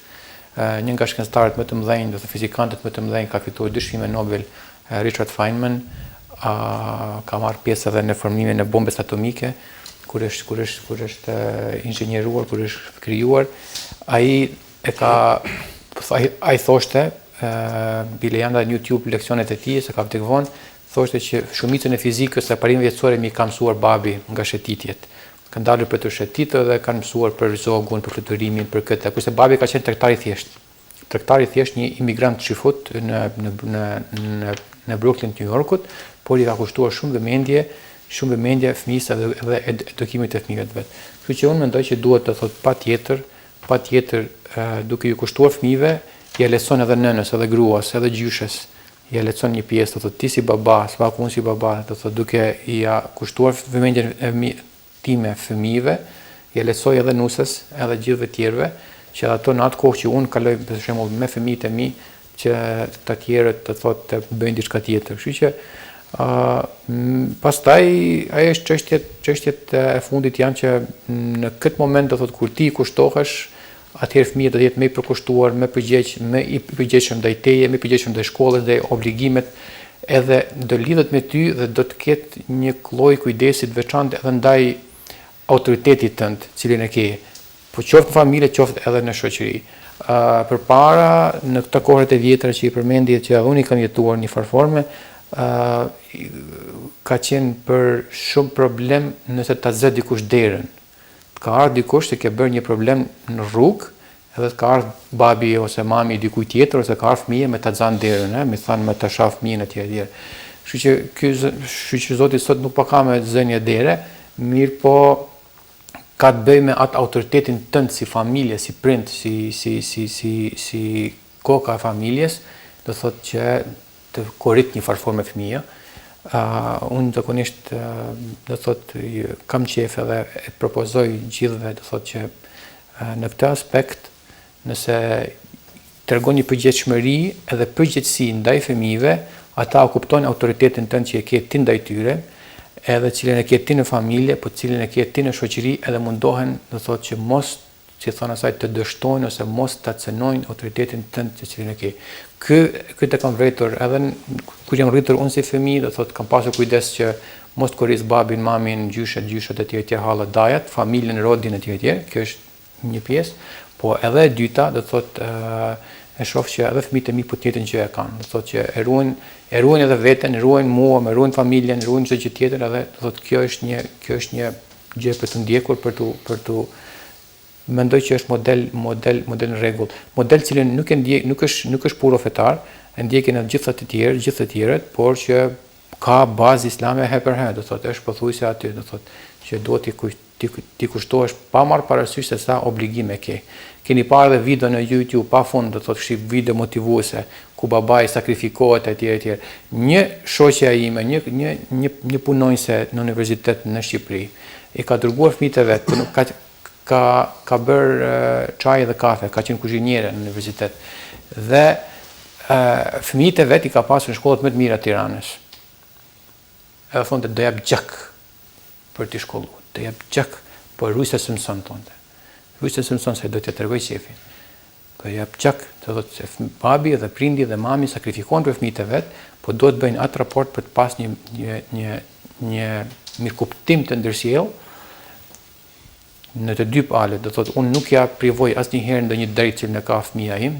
D: Një nga shkencëtarët më të mëdhenj, do të fizikantët më të mëdhenj, ka fituar 2 çmime Nobel, Richard Feynman, ka marrë pjesë edhe në formimin e bombës atomike, kur është inxhinieruar, kur është krijuar. Ai thoshte, bile janë në YouTube leksionet e tij, se ka vdek vonë, thoshte që shumicën e fizikës së parimeve vjetësore mi ka mësuar babi nga shëtitjet. Kanë dalur për të shëtitë dhe kanë mësuar për zogun, për fluturimin, për këtë. Kurse babi ka qenë tregtar i thjeshtë. Tregtar i thjeshtë, një imigrant shifut në Brooklyn, New Yorkut, por i ka kushtuar shumë vëmendje fëmijës edhe edukimit të fëmijëve të vet. Kështu që unë mendoj që duhet të thotë patjetër duke ju kushtuar fëmijëve, ja leçon edhe nënës, edhe gruas, edhe gjyshes. Ja leçon një pjesë, të thotë ti si baba, s'paku unë si baba, të thotë duke i ja kushtuar vëmendjen time fëmijëve, ja leçoj edhe nusës, edhe gjithëve tjerëve, që ato në atë kohë që unë kaloj për shembull me fëmijët e mi, që të tjerët të thotë të bëjnë diçka tjetër. Kështu që pastaj ajo është çështjet e fundit janë që në këtë moment do thotë kur ti kushtohesh, atëherë fëmijët do të jetë më i përkushtuar, më i përgjegjshëm ndaj teje, më i përgjegjshëm ndaj shkollës, ndaj obligimet, edhe do lidhet me ty dhe do të ketë një lloj kujdesi të veçantë edhe ndaj autoritetit tënd, cilin e ke, po qoftë në familje, qoftë edhe në shoqëri. Përpara në këto kohët e vjetra që i përmendi që unë i kam jetuar një farforme, ka qenë për shumë problem nëse ta zë dikush derën. Ka ardhur dikush që ke bërë një problem në rrugë, edhe ka ardhur babi ose mami dikujt tjetër ose ka ardhur fëmijë me ta xhan derën, me thënë me ta shaf fëmijën etj. Kështu që Zoti sot nuk pa ka me zënje dere, mirë po ka të bëjë me atë autoritetin tënd si familje, si prind, si koka e familjes, do thotë që të korrit një farforme fëmijë. Unë zakonisht do thotë kam qejf edhe e propozoj gjithëve do thotë që në këtë aspekt nëse tregon një përgjegjësi edhe përgjegjësi ndaj fëmijëve, ata kuptojnë autoritetin tënd që e ke ti ndaj tyre, edhe cilën e ke ti në familje, po cilën e ke ti në shoqëri, edhe mundohen do thotë që mos, si thonë asaj, të dështojnë ose mos ta cënojnë autoritetin tënd që cilën e ke. Këtë kam vretur edhe kur jam rritur unë si fëmijë, do thotë kam pasur kujdes që mos të korris babin, mamin, gjyshat e tjerë hallat dajat, familjen, rodin e tjerë. Kjo është një pjesë, po edhe e dyta, do thotë e shoh që edhe fëmijët e mi po të njëjtën gjë e kanë. Do thotë që e ruajnë edhe veten, e ruajnë mua, e ruajnë familjen, e ruajnë çdo gjë tjetër, edhe do thotë kjo është një gjë për të ndjekur, për të mendoj që është model në rregull. Model cilën nuk është puro fetar, e ndjekin edhe gjithë të tjerët, por që ka bazë islame her për her, do thotë është pothuajse aty, do thotë që duhet ti kushtohesh pa marrë parasysh se sa obligime ke. Keni parë edhe video në YouTube pafund, do thotë shih video motivuese ku babai sakrifikohet etj. Një shoqja ime, një punonjëse në universitet në Shqipëri, i ka dërguar fëmijët e vet, nuk ka bërë çaj dhe kafe, ka qenë kuzhiniere në universitet. Dhe fëmijët e vet i ka pasur në shkollat më të mira të Tiranës. Edhe thonë do jap gjak për t'i shkolluar, do jap gjak, po rrujse së mëson tonte. Rrujse së mëson se do t'ja tregoj shefin. Do jap gjak, do thotë se babi dhe prindi dhe mami sakrifikojnë për fëmijët e vet, po do të bëjnë atë raport për të pas një mirëkuptim të ndërsjellë në të dy palët. Do thotë unë nuk ja privoj asnjëherë ndonjë drejtë që në ka fëmia im,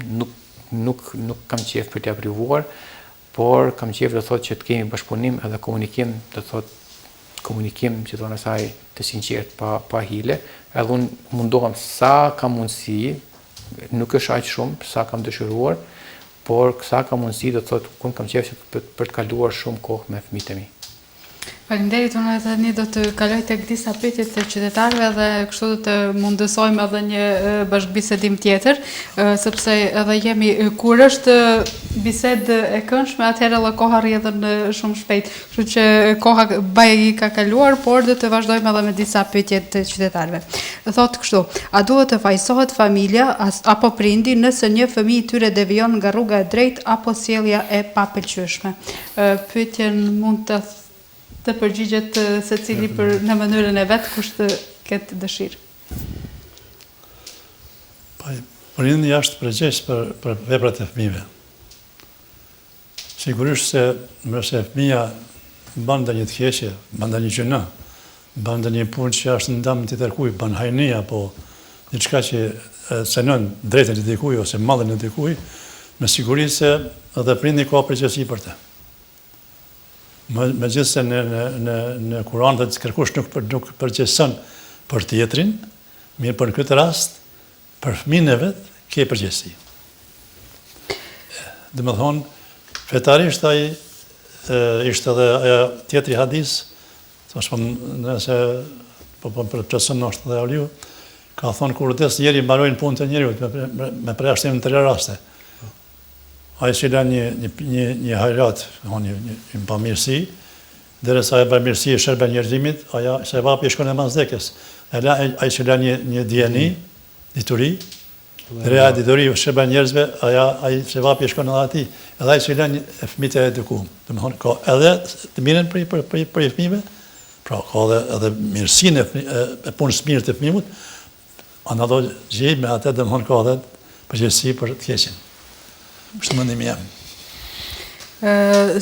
D: nuk kam qejf për t'ia privuar, por kam qejf do thotë që të kemi bashkëpunim edhe komunikim, do thotë komunikim që thonë asaj të sinqert pa hile, edhe unë mundohem sa kam mundësi, nuk është aq shumë sa kam dëshiruar, por sa kam mundësi do thotë unë kam qejf për të kaluar shumë kohë me fëmijët e mi.
A: Faleminderit, unë tani do të kaloj tek disa pyetje të qytetarëve dhe kështu do të mundësojmë edhe një bashkëbisedim tjetër, sepse edhe jemi kur është bisedë e këndshme, atëherë edhe koha rrjedhën shumë shpejt. Kështu që koha baje ka kaluar, por do të vazhdojmë edhe me disa pyetje të qytetarëve. Thotë kështu: a duhet të fajsohet familja apo prindi nëse një fëmijë i tyre devijon nga rruga e drejtë apo sjellja e papëlqyeshme? Pyetjen mund të përgjigjet secili në mënyrën e vet, kush të këtë dëshirë?
B: Prindi është përgjegjës për veprat e fëmijëve. Sigurisht se nëse fëmija bën ndonjë të keqe, bën ndonjë gjëna, bën ndonjë punë që është ndam të dikujt, bën hajni apo diçka që cënon drejtën e dikujt ose mallin e dikujt, me siguri se edhe prindi ka përgjegjësi për të. Megjithëse në Kur'an dhe kërkush nuk përgjegjëson për tjetrin, mirë për në këtë rast, për fëmijën e vet, ke përgjegjësi. Dhe më thonë, fetarisht ai ishte edhe tjetri hadis, nëse po përpreson është dhe Aliu, ka thonë kur vdes njeri mbarojnë punën e njeriut me përjashtim në 3 raste. Ai që la një hajrat, një pamirësi, derisa e pamirësi e shërben njerëzimit, aja se vapi shkon e mazdekës. Ai që la një dijeni, dituri, reja dituri shërben njerëzve, ai se vapi shkon edhe ati. Edhe ai që la një fëmijët e edukuar. Domethënë ka edhe të mirën për fëmijëve, pra ka edhe mirësinë e punës mirë të fëmijët, anë ato gjej me atë domethënë ka edhe përgjegjësi për të keqen. Kështu mendimi jam.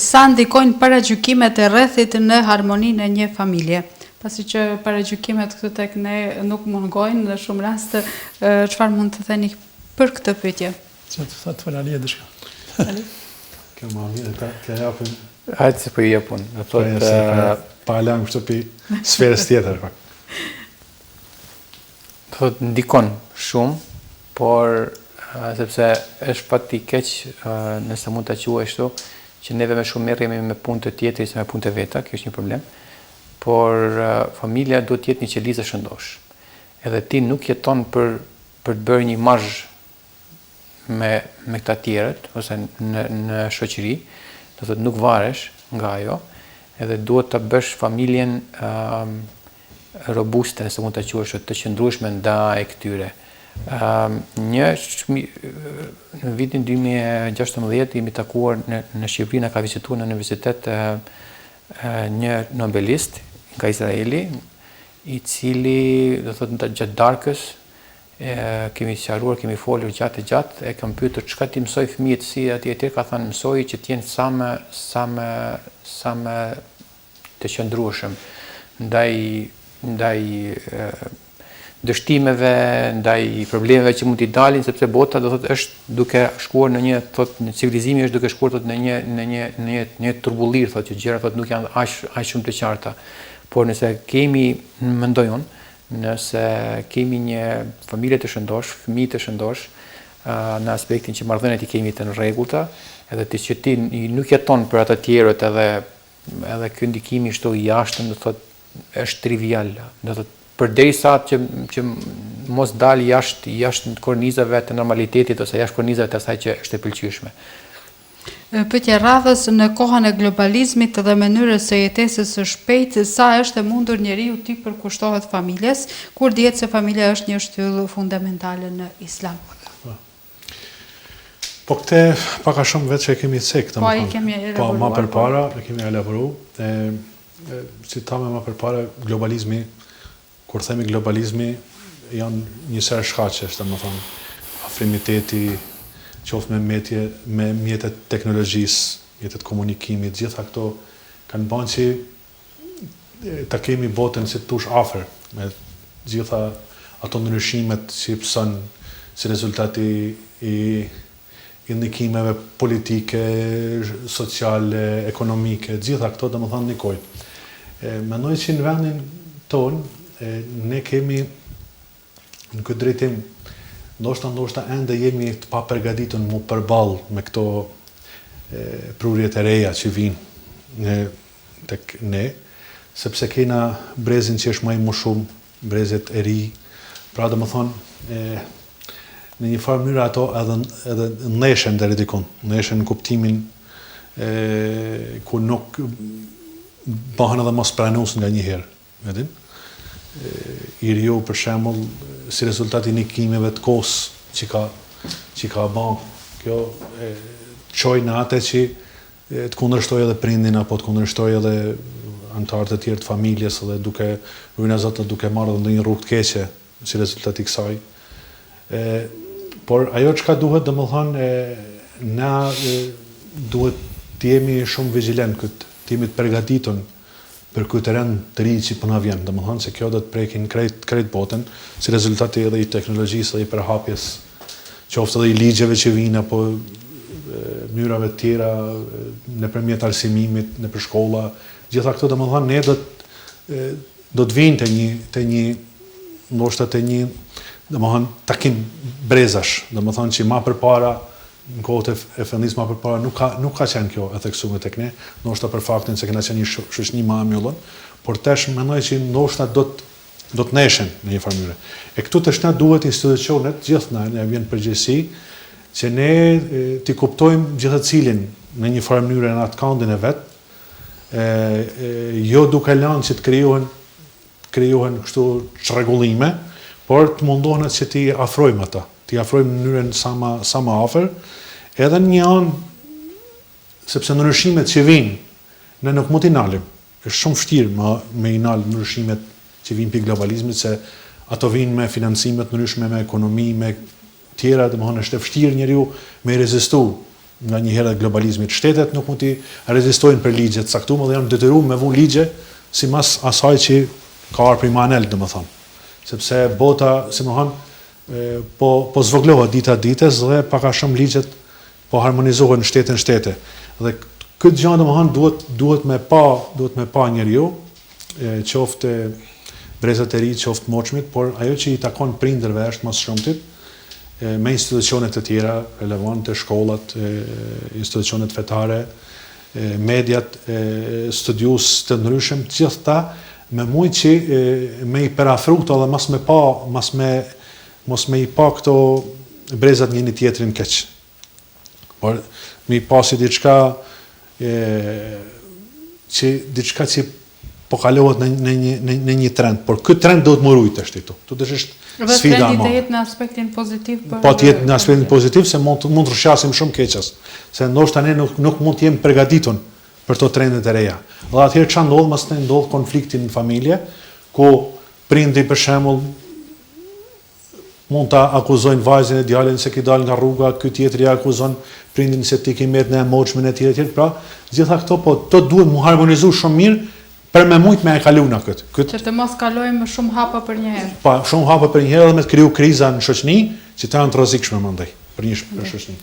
A: Sa ndikojnë paragjykimet e rrethit në harmoninë e një familje? Pasi që paragjykimet këtu tek ne nuk mungojnë në shumë raste, çfarë mund të theni për këtë pyetje?
B: Që të thotë fjalë diçka.
C: Kjo më mirë ta japim.
D: Hajde se po i japun. Do thotë
C: pa lënë kështu pi sferës tjetër.
D: Thotë ndikon shumë, por sepse është pak i keq nëse mund ta quaj kështu, që neve më shumë merremi me punë të tjetrit se me punë të veta, kjo është një problem. Por familja duhet të jetë një qelizë shëndosh. Edhe ti nuk jeton për të bërë një marrë me këta tjerët ose në shoqëri, do thotë nuk varesh nga ajo, edhe duhet ta bësh familjen robuste, nëse mund ta quash, të qëndrueshme ndaj këtyre. Në vitin 2016 jemi takuar në Shqipëri, na ka vizituar në universitet një nobelist nga Izraeli, i cili do thotë gjatë darkës kemi sqaruar, kemi folur gjatë, e kam pyetur çka ti mësoj fëmijët, si atje tjerë ka thënë mësoj që të jenë sa më të qëndrueshëm ndaj dështimeve, ndaj problemeve që mund t'i dalin, sepse bota do thotë është duke shkuar në civilizimi është duke shkuar në një turbullir, thotë që gjërat thotë nuk janë aq shumë të qarta. Por nëse kemi, mendoj unë, nëse kemi një familje të shëndosh, fëmijë të shëndosh, në aspektin që marrëdhëniet i kemi të në rregullta, edhe që ti nuk jeton për ata tjerët, edhe ky ndikimi ashtu i jashtëm, do thotë është trivial, do thotë përderisa që mos dalë jashtë kornizave të normalitetit ose jashtë kornizave të asaj që është e pëlqyeshme.
A: Pyetja radhës, në kohën e globalizmit dhe mënyrës së jetesës së shpejtë, sa është e mundur njeriu t'i përkushtohet familjes, kur dihet se familja është një shtyllë fundamentale në Islam?
C: Po këte pak a shumë vetë që e kemi cek,
A: po i kemi elaboruar.
C: Po ma përpara e kemi elaboruar, si ta me ma përpara globalizmi, kur themi globalizmi, janë një serë shkaqesh, të më thonë, afrimiteti, qoftë me mjetet teknologjisë, mjetet komunikimit, gjitha këto kanë banë që ta kemi botën si tush afer, me gjitha ato ndryshimet që pësën si rezultati i ndikimeve politike, sociale, ekonomike, gjitha këto dhe më thonë nikoj. Mendoj që në vendin tonë, ne kemi në këtë drejtim, ndoshta ende jemi të pa përgatitur mu përballë me këto prurjet e reja që vinë tek ne, sepse kena brezin që është më i shumë, brezet e ri, pra dhe më thonë, në një farë mënyrë ato edhe neshen deri dikun, neshen në kuptimin ku nuk bëhen edhe mos pranus nga një herë, vedin? I riu për shembull si rezultati i ndikimeve të kohës që ka bën kjo çoj në atë që të kundërshtoj edhe prindin apo të kundërshtoj edhe anëtarët e tjerë të familjes dhe duke rujna Zotit duke marrë ndonjë rrugë të keqe si rezultat i kësaj. Por ajo çka duhet, domethënë, na duhet të jemi shumë vigjilent, të jemi të përgatitur për këtë rend të ri që po na vjen, domethënë se kjo do të prekin krejt botën si rezultati edhe i teknologjisë dhe i përhapjes, qoftë edhe i ligjeve që vinë apo mënyrave të tjera nëpërmjet arsimimit, nëpër shkolla, gjitha këto domethënë ne do të vinë te një ndoshta te një domethënë takim brezash, domethënë që më përpara në kohët e fillimit më përpara nuk ka qenë kjo e theksuar tek ne, ndoshta për faktin se kena qenë një shoqëni më e mbyllur, por tash mendoj që ndoshta do të neshin në një farë mënyrë. E këtu tash na duhet institucionet gjithë na vjen përgjegjësi që ne t'i kuptojmë gjithë cilin në një farë mënyrë në atë këndin e vet, jo duke lënë që të krijohen kështu çrregullime, por të mundohen që t'i afrojmë ata, t'i afrojmë në mënyrën sa më afër, edhe në një anë, sepse ndryshimet që vinë, ne nuk mund t'i nalim. Është shumë vështirë me i nalë ndryshimet që vinë pikë globalizmit, se ato vinë me financime të ndryshme, me ekonomi, me tjera, domethënë është e vështirë njeriu me rezistu nga një herë globalizmit. Shtetet nuk mund t'i rezistojnë për ligje të caktuara dhe janë detyruar me vënë ligje sipas asaj që ka ardhur prej manel, domethënë. Sepse bota, po zvoglohet dita ditës dhe pak a shumë ligjet po harmonizohen në shtete. Dhe këtë gjë domethënë duhet me pa njeriu, qoftë brezat e ri, qoftë moçmit, por ajo që i takon prindërve është më së shumtit me institucionet të tjera relevante, shkollat, institucionet fetare, mediat, studius të ndryshëm, të gjithë ta me mujt që me i perafru këto dhe mos me i pa këto brezat njëri tjetrin keq. Por me i pasi diçka që po kalohet në një trend, por këtë trend do të murujt është këtu. Këtu është sfida
A: më. Trendi të jetë në aspektin pozitiv për...
C: Po të jetë në aspektin pozitiv, se mund të rrshjasim shumë keqas. Se ndoshta ne nuk mund të jemi përgatitur për to trendet e reja. Dhe atëherë çfarë ndodh, pastaj ndodh konflikti në familje, ku prindi për shembull mund ta akuzojnë vajzën e djalin se ki dal nga rruga, ky tjetri akuzon prindin se ti ke merr në emoçmen e tjetër. Pra, gjitha këto to duhet mu harmonizuar shumë mirë për me mujt me e kaluna këtë.
A: Që të mos kalojmë shumë hapa për një herë.
C: Pa, shumë hapa për një herë dhe me të kriju kriza në shoqëni, që të janë të rrezikshme mendoj për një shoqëni.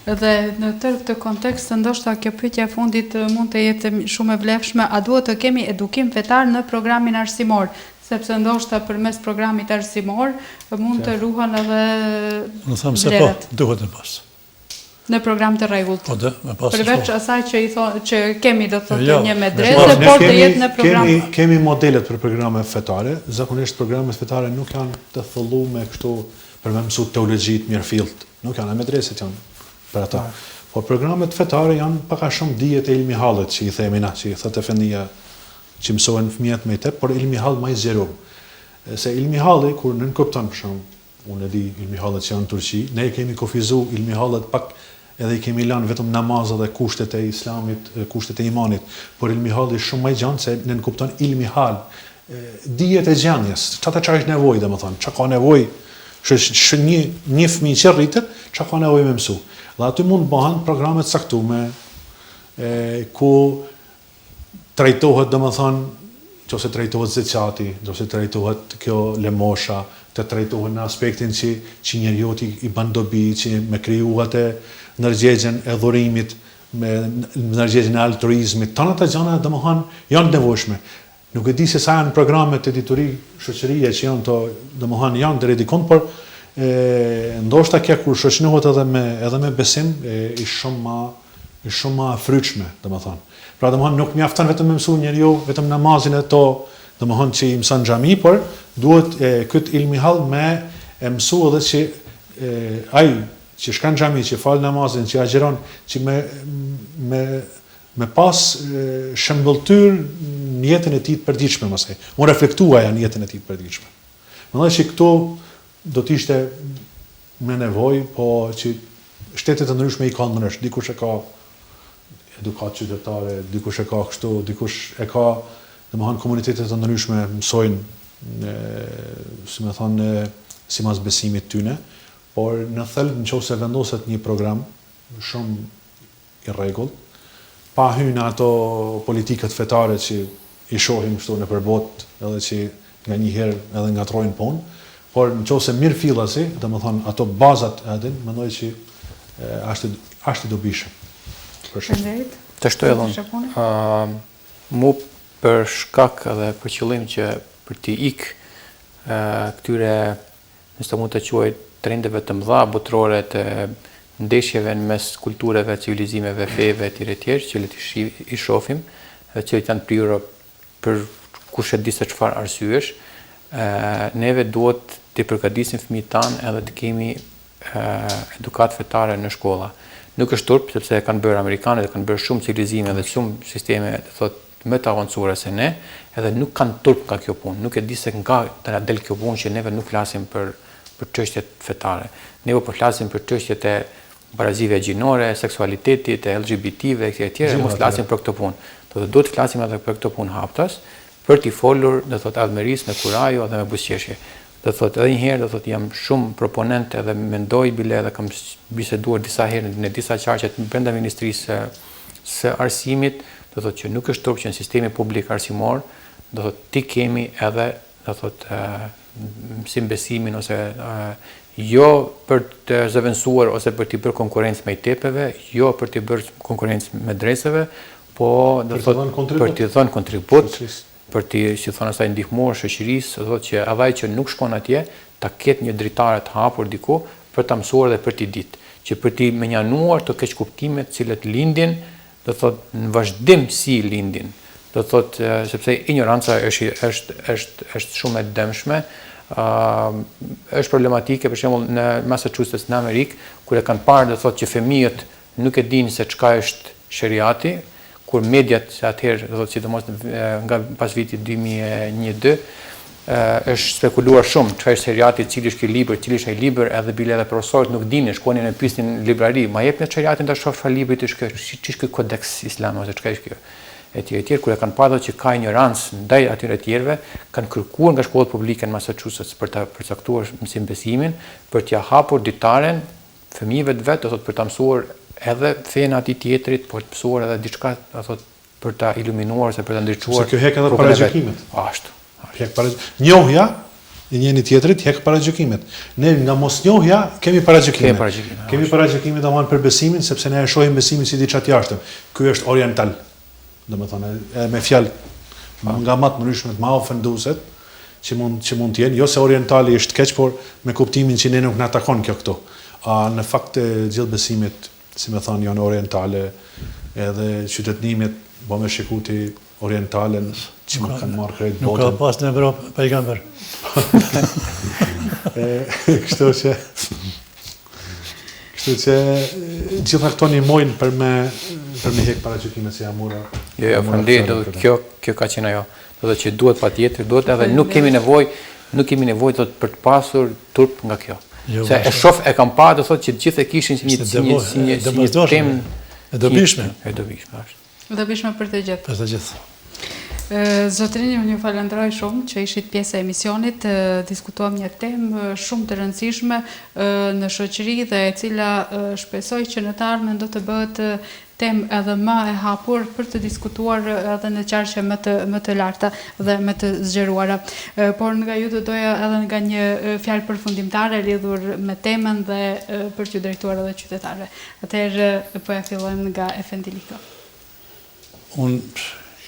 A: Dhe në tërë këtë kontekst, ndoshta kjo pyetje e fundit mund të jetë shumë e vlefshme, a duhet të kemi edukim fetar në programin arsimor? Sepse ndoshta përmes programit arsimor mund të ruhen edhe
B: Unë them se po, duhet të pas.
A: Në program të rregullt.
B: Po me pas.
A: Përveç asaj që kemi do të thotë një medrese, por të jetë në program.
C: Kemi modelet për programe fetare, zakonisht programet fetare nuk janë të thelluar me kështu për me mësu teologji të mirëfillt. Nuk janë medreset janë për ata. Por programet fetare janë pak a shumë dijet e ilmi hallit, që i themi na, që i thotë Familja, që mësohen fëmijët me i tep, por ilmi hall më i zgjeruar. Se ilmi halli kur nën kupton për shemb, unë e di ilmi hallet që janë në Turqi, ne kemi kufizuar ilmi hallet pak edhe i kemi lanë vetëm namazet dhe kushtet e islamit, kushtet e imanit, por ilmi halli shumë më i gjatë se nën kupton ilmi hall, dijet e gjendjes, çfarë është nevojë, domethënë, çka ka nevojë, një fëmijë që rritet, çka ka nevojë me mësu. Dhe aty mund bëhen programe të caktuara ku trajtohet, domethënë, nëse trajtohet zeqati, nëse trajtohet kjo lemosha, të trajtohet në aspektin që njeriu i bën dobi, që me kriju atë ndërgjegjen e dhurimit, me ndërgjegjen e altruizmit, të ata gjëra domethënë janë nevojshme. Nuk e di se sa janë programet e dituri shoqërie që janë to, domethënë janë deri dikon, por ndoshta kjo kur shoqënohet edhe me besim i shumë më frytshme, domethënë. Pra domethënë nuk mjafton vetëm me mësu njeriu vetëm namazin e to, domethënë që i mëson xhami, por duhet këtë ilmi hall me e mësu edhe që ai që shkan xhami, që fal namazin, që agjeron, që me pas shëmbëltyr në jetën e tij të përditshme mësej. Unë reflektuaja në jetën e tij të përditshme. Mendoj se këtu do të ishte me nevojë, po që shtetet të ndryshme i kanë ndrysh. Dikush e ka edukat qytetare, dikush e ka kështu, dikush e ka Domethënë komunitetet të ndryshme mësojnë, si më thonë, sipas besimit tyne, por në thelb nëse vendoset një program shumë i rregullt, pa hyrë ato politikat fetare që i shohim kështu në përbot, edhe që nga një herë edhe ngatrojnë punë, por nëse mirë fillasi, domethënë ato bazat edhin, mendoj që është i dobishëm.
D: Të shtoj edhe mu për shkak edhe për qëllim që për t'i këtyre, nëse të mund të quaj trendeve të mëdha botërore të ndeshjeve në mes kultureve, civilizimeve, feve, tjere, që le i shohim, dhe që janë prirë për kush e di se çfarë arsyesh, neve duhet të përgatisim fëmijët tanë edhe të kemi edukatë fetare në shkolla. Nuk është turp, sepse kanë bërë amerikanët, dhe kanë bërë shumë civilizime dhe shumë sisteme më të avancuara se ne, edhe nuk kanë turp nga kjo punë. Nuk e di se nga të na del kjo punë që neve nuk flasim për çështjet fetare. Neve po flasim për çështjet e barazive gjinore, seksualitetit, e LGBT-ve, etj. Mos flasim për këtë punë. Do të flasim edhe për këtë punë haptas, për t'i folur, do thotë admeris me kurajo dhe me buzëqeshje. Do thotë edhe një herë, jam shumë proponent edhe mendoj bile edhe kam biseduar disa herë në disa qarqe brenda Ministrisë së Arsimit, do thotë që nuk është turp që në sistemi publik arsimor, do thotë ti kemi edhe, do thotë mësim besimin ose jo për të zëvendësuar ose për t'i bërë konkurrencë me tepeve, jo për t'i bërë konkurrencë me dreseve, po do thotë për t'i dhënë kontribut, për t'i, si thonë asaj, ndihmor shoqërisë, do thotë që ai që nuk shkon atje, ta ketë një dritare të hapur diku për ta mësuar dhe për t'i ditë, që për t'i menjanuar të keqkuptimet cilët lindin, do thotë në vazhdim si lindin. Do thotë sepse ignoranca është shumë e dëmshme, është problematike për shembull në Massachusetts në Amerikë, kur e kanë parë do thotë që fëmijët nuk e dinë se çka është sheriati, kur mediat atëherë, do thotë sidomos nga pas vitit 2001-2002, është spekuluar shumë çfarë është sheriati, cili është ky libër, cili është ai libër, edhe bile edhe profesorët nuk dinin, shkonin e pyesnin në librari, ma jepni sheriatin ta shoh çfarë libri është ky, ç'është ky kodeks islam ose çka është kjo. Etj, kur e kanë parë që ka ignorancë ndaj atyre tjerëve, kanë kërkuar nga shkollat publike në Massachusetts për ta përcaktuar mësim besimin, për t'ia hapur ditaren fëmijëve të vet, do thotë për ta mësuar edhe fen atij tjetrit, por të mësuar edhe diçka, do thotë për ta iluminuar ose për ta ndriçuar.
C: Se kjo hek edhe paragjykimet.
D: Ashtu.
C: Hek njohja i njëri tjetrit hek paragjykimet. Ne nga mosnjohja kemi paragjykime. Kemi paragjykime domthon për besimin, sepse ne e shohim besimin si diçka të jashtëm. Ky është oriental. Domethënë me fjalë nga më të ndryshme të më ofenduese që mund të jenë, jo se orientali është keq, por me kuptimin që ne nuk na takon kjo këtu. Në fakt gjithë besimet, si më thonë, janë orientale, edhe qytetënimet me shikuti orientalen që më kanë marrë krejt botën.
B: Nuk ka pas në Evropë pejgamber.
C: Kështu që gjitha këto ndihmojnë për me hek paragjykimet se jamura.
D: Jo, faleminderit, kjo ka qenë ajo. Do të që duhet patjetër, duhet edhe nuk kemi nevojë për të pasur turp nga kjo. Se e shoh e kam parë, do thotë që gjithë e kishin si një temë
B: e dobishme.
D: E dobishme është.
A: E dobishme për të gjithë.
B: Për të gjithë.
A: Zotrinj, unë ju falenderoj shumë që ishit pjesë e emisionit, diskutuam një temë shumë të rëndësishme në shoqëri dhe e cila shpresoj që në të ardhmen do të bëhet temë edhe më e hapur për të diskutuar edhe në qarqe më të larta dhe më të zgjeruara. Por nga ju do doja edhe nga një fjalë përfundimtare lidhur me temën dhe për t'ju drejtuar edhe qytetarëve. Atëherë po ja fillojmë nga Efendi Lika.
B: Unë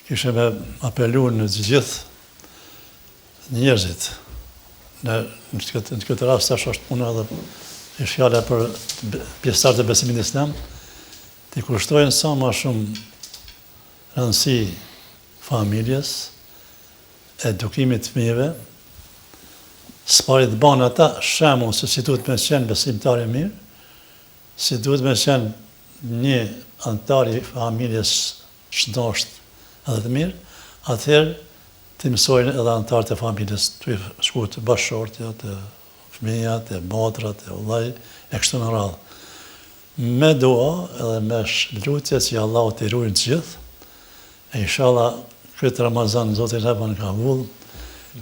B: kishe me apelu në gjithë njerëzit. Në këtë rast tash është puna edhe e fjala për pjesëtarët e besimit islam, të kushtojnë sa më shumë rëndësi familjes, edukimit të fëmijëve, s'pari të banë ata shembull se si duhet me qenë besimtari mirë, si duhet me qenë një antar i familjes shëndosht edhe të mirë, atëherë të mësojnë edhe antarët e familjes të shku të bashkëshortja, të fëmija, të motrat, të vëllai, e kështu me radhë. Me dua edhe me lutje që Allahu të ruajë të gjithë, e inshallah këtë Ramazan, Zotë na ban kabull.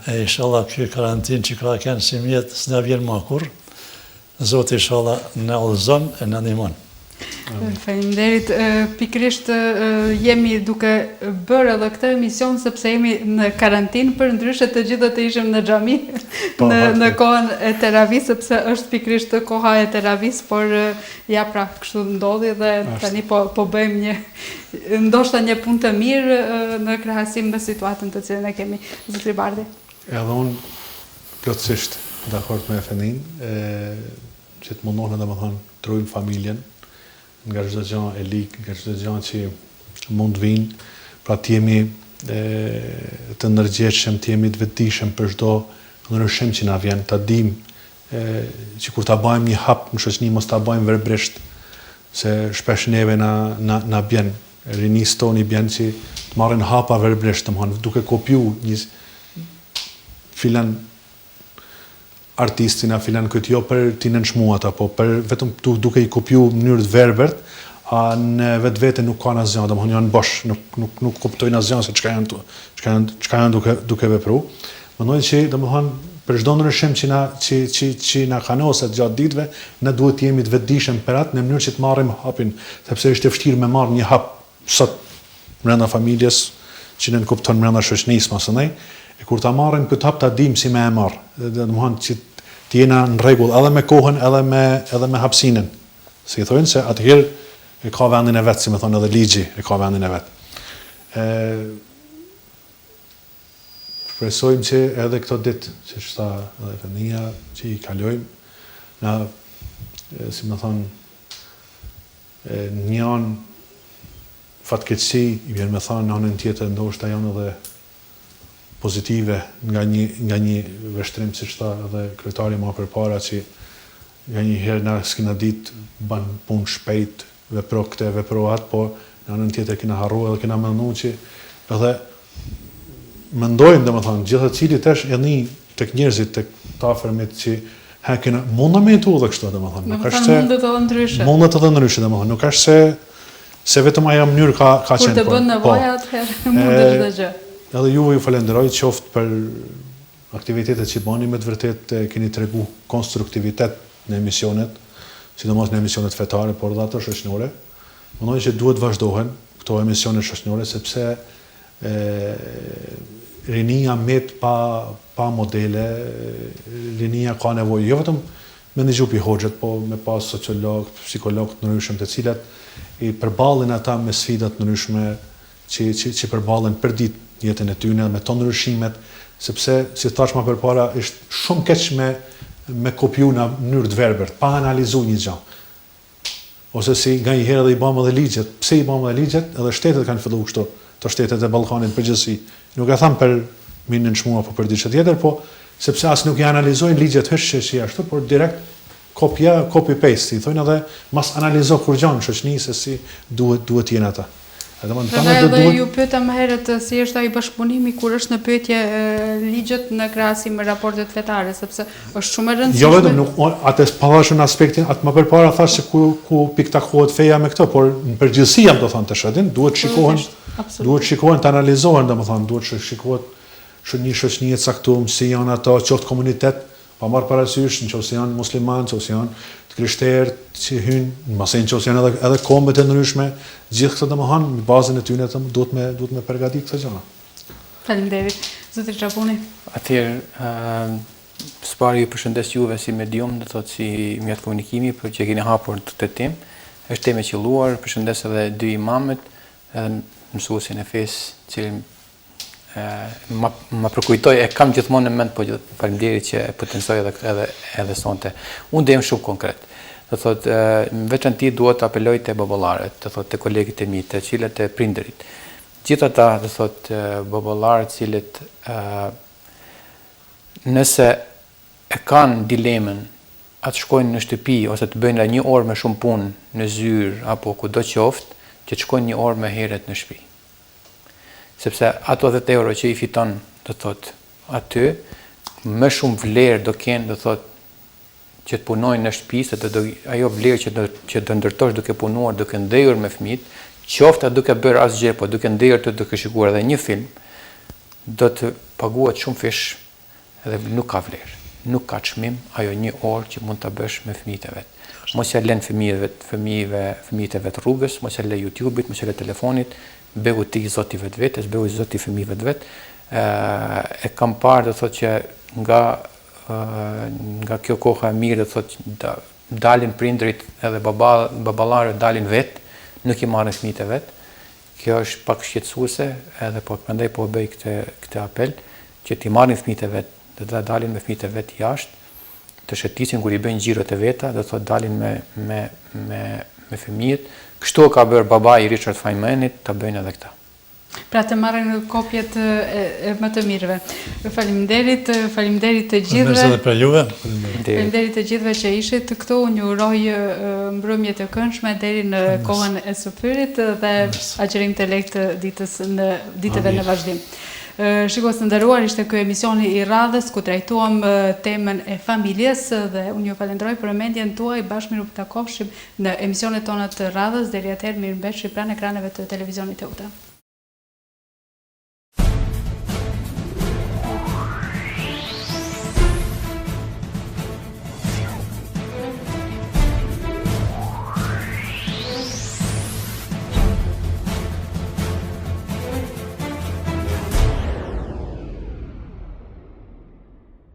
B: E inshallah kjo karantin që ka kënë si mjetë, s'na vjen ma kur. Zotë inshallah në udhëzon e në ndihmon.
A: Faleminderit. Pikrisht jemi duke bërë edhe këtë emision sepse jemi në karantinë, për ndryshe të gjithë të ishim në xhami në kohën e teravis, sepse është pikrisht koha e teravis, por ja pra kështu ndodhi dhe tani po bëjmë ndoshta një punë të mirë në krahasim me situatën të cilën e kemi. Zotri Bardhi.
C: Edhe unë plotësisht dakord me Efendin, që të mundohen domethënë trojnë familjen nga çdo gjë e lig, nga çdo gjë që mund të vinë, pra të jemi të ndërgjegjshëm, të jemi të vetëdijshëm për çdo ndryshim që na vjen, ta dim që kur ta bëjmë një hap në shoqëni mos ta bëjmë verbrisht, se shpesh neve na bjen rinis toni bjen që të marrin hapa verbrisht, domethënë duke kopju një filan artistin a filan këtë jo për t'i nënshmuat, apo për vetëm duke i kopju në mënyrë të verbert, a në vetë nuk ka asgjë, domethënë janë bosh, nuk kuptojnë asgjë se çka janë duke vepruar. Mendoj që domethënë për çdo ndryshim që na kanoset gjatë ditëve, ne duhet të jemi të vetëdijshëm për atë në mënyrë që të marrim hapin, sepse është e vështirë me marrë një hap sot brenda familjes që ne kupton brenda shoqënisë mos ndaj. E kur ta marrim këtë hap ta dim si me e marr. Domethënë që të jena në rregull edhe me kohën edhe me hapsinën. Si thonë se atëherë e ka vendin e vet, si më thonë edhe ligji e ka vendin e vet. Shpresojmë që edhe këto ditë, siç tha edhe Familja, që i kalojmë na si më thonë një anë fatkeqësi, i vjen me thonë në anën tjetër ndoshta janë edhe pozitive nga një vështrim siç tha edhe kryetari më përpara, që nga një herë na s'kena ditë ban punë shpejt, vepro këtë, vepro atë, po në anën tjetër kena harruar edhe kena menduar që edhe mendojmë domethënë gjithë cilit tash janë tek njerëzit, tek ta afërmit që kena mundë me tu edhe kështu domethënë.
A: Nuk është se mundet edhe ndryshe.
C: Mundet edhe ndryshe domethënë, nuk është se vetëm ajo mënyrë ka qenë.
A: Kur të bën nevoja atëherë mundet çdo gjë.
C: Edhe ju falenderoj qoftë për aktivitetet që bani, me të vërtet keni tregu konstruktivitet në emisionet, sidomos në emisionet fetare, por dhe ato shoqënore. Mendoj që duhet vazhdohen këto emisionet shoqënore, sepse rinia met pa modele, rinia ka nevojë jo vetëm me ndëgju pi hoxhët, po me pas sociolog, psikolog të ndryshëm, të cilat i përballen ata me sfidat të ndryshme që përballen për ditë jetën e tyre me to ndryshimet, sepse si thash më përpara është shumë keq me kopju në mënyrë të verbert, pa analizuar një gjë. Ose si nganjëherë edhe i bëmë edhe ligjet, pse i bëmë edhe ligjet, edhe shtetet kanë filluar kështu, to shtetet e Ballkanit përgjithësi. Nuk e them për minë nënshmua apo për diçka tjetër, po sepse as nuk i analizojnë ligjet hëshë ashtu, por direkt copy paste, i thonë edhe mas analizo kur gjën shoqëni se si duhet jenë ata.
A: Edhe ju pyeta më herët si është ai bashkëpunimi kur është në pyetje ligjet në krahasim me raportet fetare, sepse është shumë e rëndësishme.
C: Jo vetëm atë pavashën aspektin, atë më përpara thash se ku piktakohet feja me këto, por në përgjithësi jam do thonë të shëdin, duhet shikohen të analizohen, domethënë duhet shikohet një shoqëni e caktuar, si janë ato, qoftë komunitet, pa marrë parasysh nëse janë muslimanë, nëse janë krishterë që hynë, mbase nëse janë edhe kombet e ndryshme, gjithë këto domethënë në bazën e tyre duhet me përgatitur këto gjëra.
A: Faleminderit. Zotri Çapuni.
D: Atëherë, spari ju përshëndes juve si medium, do thotë si mjet komunikimi, për që keni hapur këtë temë. Është temë e qelluar, përshëndes edhe dy imamët, edhe mësuesin e fesë, cilin ma përkujtoj, e kam gjithmonë në mend, po faleminderit që e potencoj edhe sonte. Unë dhe jam shumë konkret. Do thotë, veçanti duhet të apeloj të baballarët, do thotë të kolegët e mi, të cilët e prindërit. Gjithë ata, do thotë, baballarët cilët nëse e kanë dilemën atë shkojnë në shtëpi ose të bëjnë një orë me shumë punë në zyrë apo kudo qoftë, që të shkojnë një orë me heret në shtëpi. Sepse ato 10 euro që i fiton, do thot, aty, më shumë vlerë do kenë, do thot, që të punojnë në shtëpi, se ajo vlerë që do ndërtosh duke punuar, duke ndejur me fëmijët, qoftë duke bërë asgjë, po duke ndejur të duke shikuar edhe një film, do të paguat shumë fish edhe nuk ka vlerë. Nuk ka çmim ajo 1 orë që mund ta bësh me fëmijët e vet. Mos ja lën fëmijët e vet rrugës, mos ja lë YouTube-it, mos ja lë telefonit, bëu ti zoti vetes, bëu zoti fëmijëve vet. E kam parë do thotë që nga kjo koha e mirë do thotë dalin prindrit edhe baballarët dalin vet, nuk i marrin fëmijët e vet. Kjo është pak shqetësuese, edhe prandaj po bëj këtë apel që t'i marrin fëmijët e vet, do të dalin me fëmijët e vet jashtë, të shëtisin kur i bëjnë xhirot e veta, do thotë dalin me fëmijët. Kështu ka bërë babai i Richard Feynmanit, ta bëjnë edhe këta.
A: Pra të marrin kopjet më të mirëve. Faleminderit të gjithëve.
B: Mirë edhe për juve.
A: Faleminderit të gjithëve që ishit këtu. Unë uroj mbrëmje të këndshme deri në kohën e së fyrit dhe agjerim të lehtë ditëve në vazhdim. Shikues të nderuar, ishte ky emisioni i radhës ku trajtuam temën e familjes dhe unë ju falenderoj për vëmendjen tuaj. Bashkë miru takofshim në emisionet tona të radhës. Deri atëherë mirëmbëjtje pranë ekraneve të televizionit Teuta.